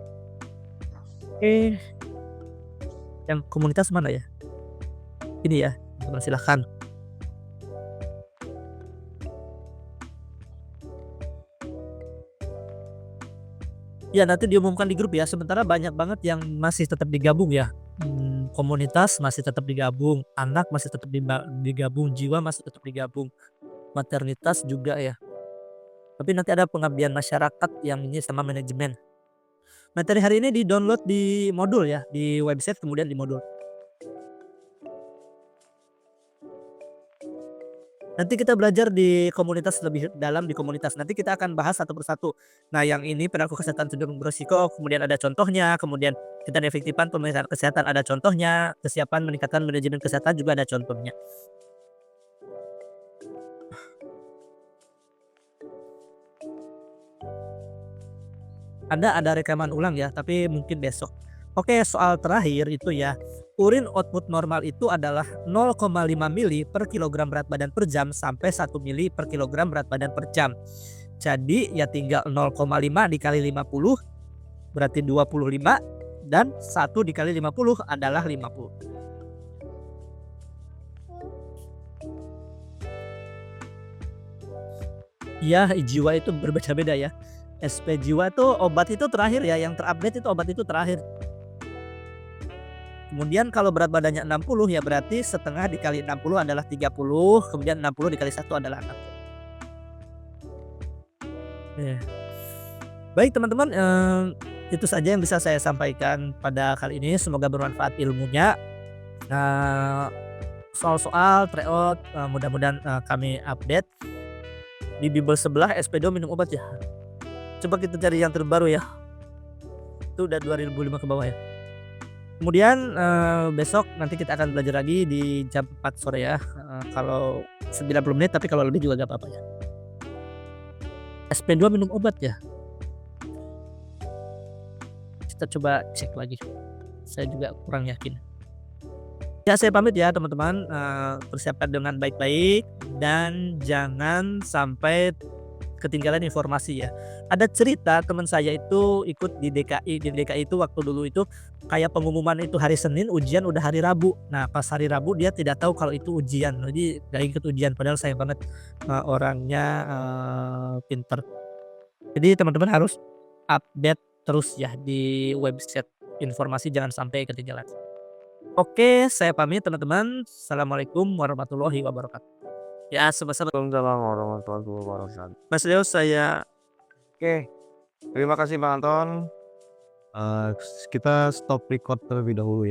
Oke. Yang komunitas mana ya? Ini ya, teman silahkan. Ya, nanti diumumkan di grup ya. Sementara banyak banget yang masih tetap digabung ya. Komunitas masih tetap digabung, anak masih tetap digabung, jiwa masih tetap digabung, maternitas juga ya. Tapi nanti ada pengabdian masyarakat yang ini sama manajemen. Materi hari ini di-download di modul ya, di website kemudian di modul. Nanti kita belajar di komunitas lebih dalam di komunitas. Nanti kita akan bahas satu persatu. Nah, yang ini perilaku kesehatan cenderung berisiko, kemudian ada contohnya, kemudian kita efektifan pemeriksaan kesehatan ada contohnya, kesiapan meningkatkan manajemen kesehatan juga ada contohnya. Ada rekaman ulang ya, tapi mungkin besok. Oke, soal terakhir itu ya. Urin output normal itu adalah 0,5 mili per kilogram berat badan per jam sampai 1 mili per kilogram berat badan per jam. Jadi ya tinggal 0,5 dikali 50 berarti 25 dan 1 dikali 50 adalah 50. Ya, jiwa itu berbeda-beda ya. SP jiwa itu obat itu terakhir ya, yang terupdate itu obat itu terakhir. Kemudian kalau berat badannya 60 ya berarti setengah dikali 60 adalah 30, kemudian 60 dikali 1 adalah 60. Ya. Baik teman-teman, itu saja yang bisa saya sampaikan pada kali ini. Semoga bermanfaat ilmunya. Soal-soal tryout mudah-mudahan kami update. Di bimbel sebelah SP2 minum obat ya. Coba kita cari yang terbaru ya. Itu udah 2005 ke bawah ya. Kemudian besok nanti kita akan belajar lagi di jam 4 sore ya. Kalau 90 menit tapi kalau lebih juga gak apa-apa ya. SP2 minum obat ya. Kita coba cek lagi. Saya juga kurang yakin. Ya saya pamit ya teman-teman, persiapkan dengan baik-baik dan jangan sampai ketinggalan informasi ya. Ada cerita teman saya itu ikut di DKI itu waktu dulu itu kayak pengumuman itu hari Senin, ujian udah hari Rabu. Nah pas hari Rabu dia tidak tahu kalau itu ujian, jadi gak ikut ujian padahal sayang banget orangnya pinter. Jadi teman-teman harus update terus ya di website informasi, jangan sampai ketinggalan. Oke, saya pamit teman-teman. Assalamualaikum warahmatullahi wabarakatuh. Ya, sama-sama. Waalaikumsalam warahmatullahi wabarakatuh. Mas Leo, saya Oke, terima kasih Bang Anton. Kita stop record terlebih dahulu ya.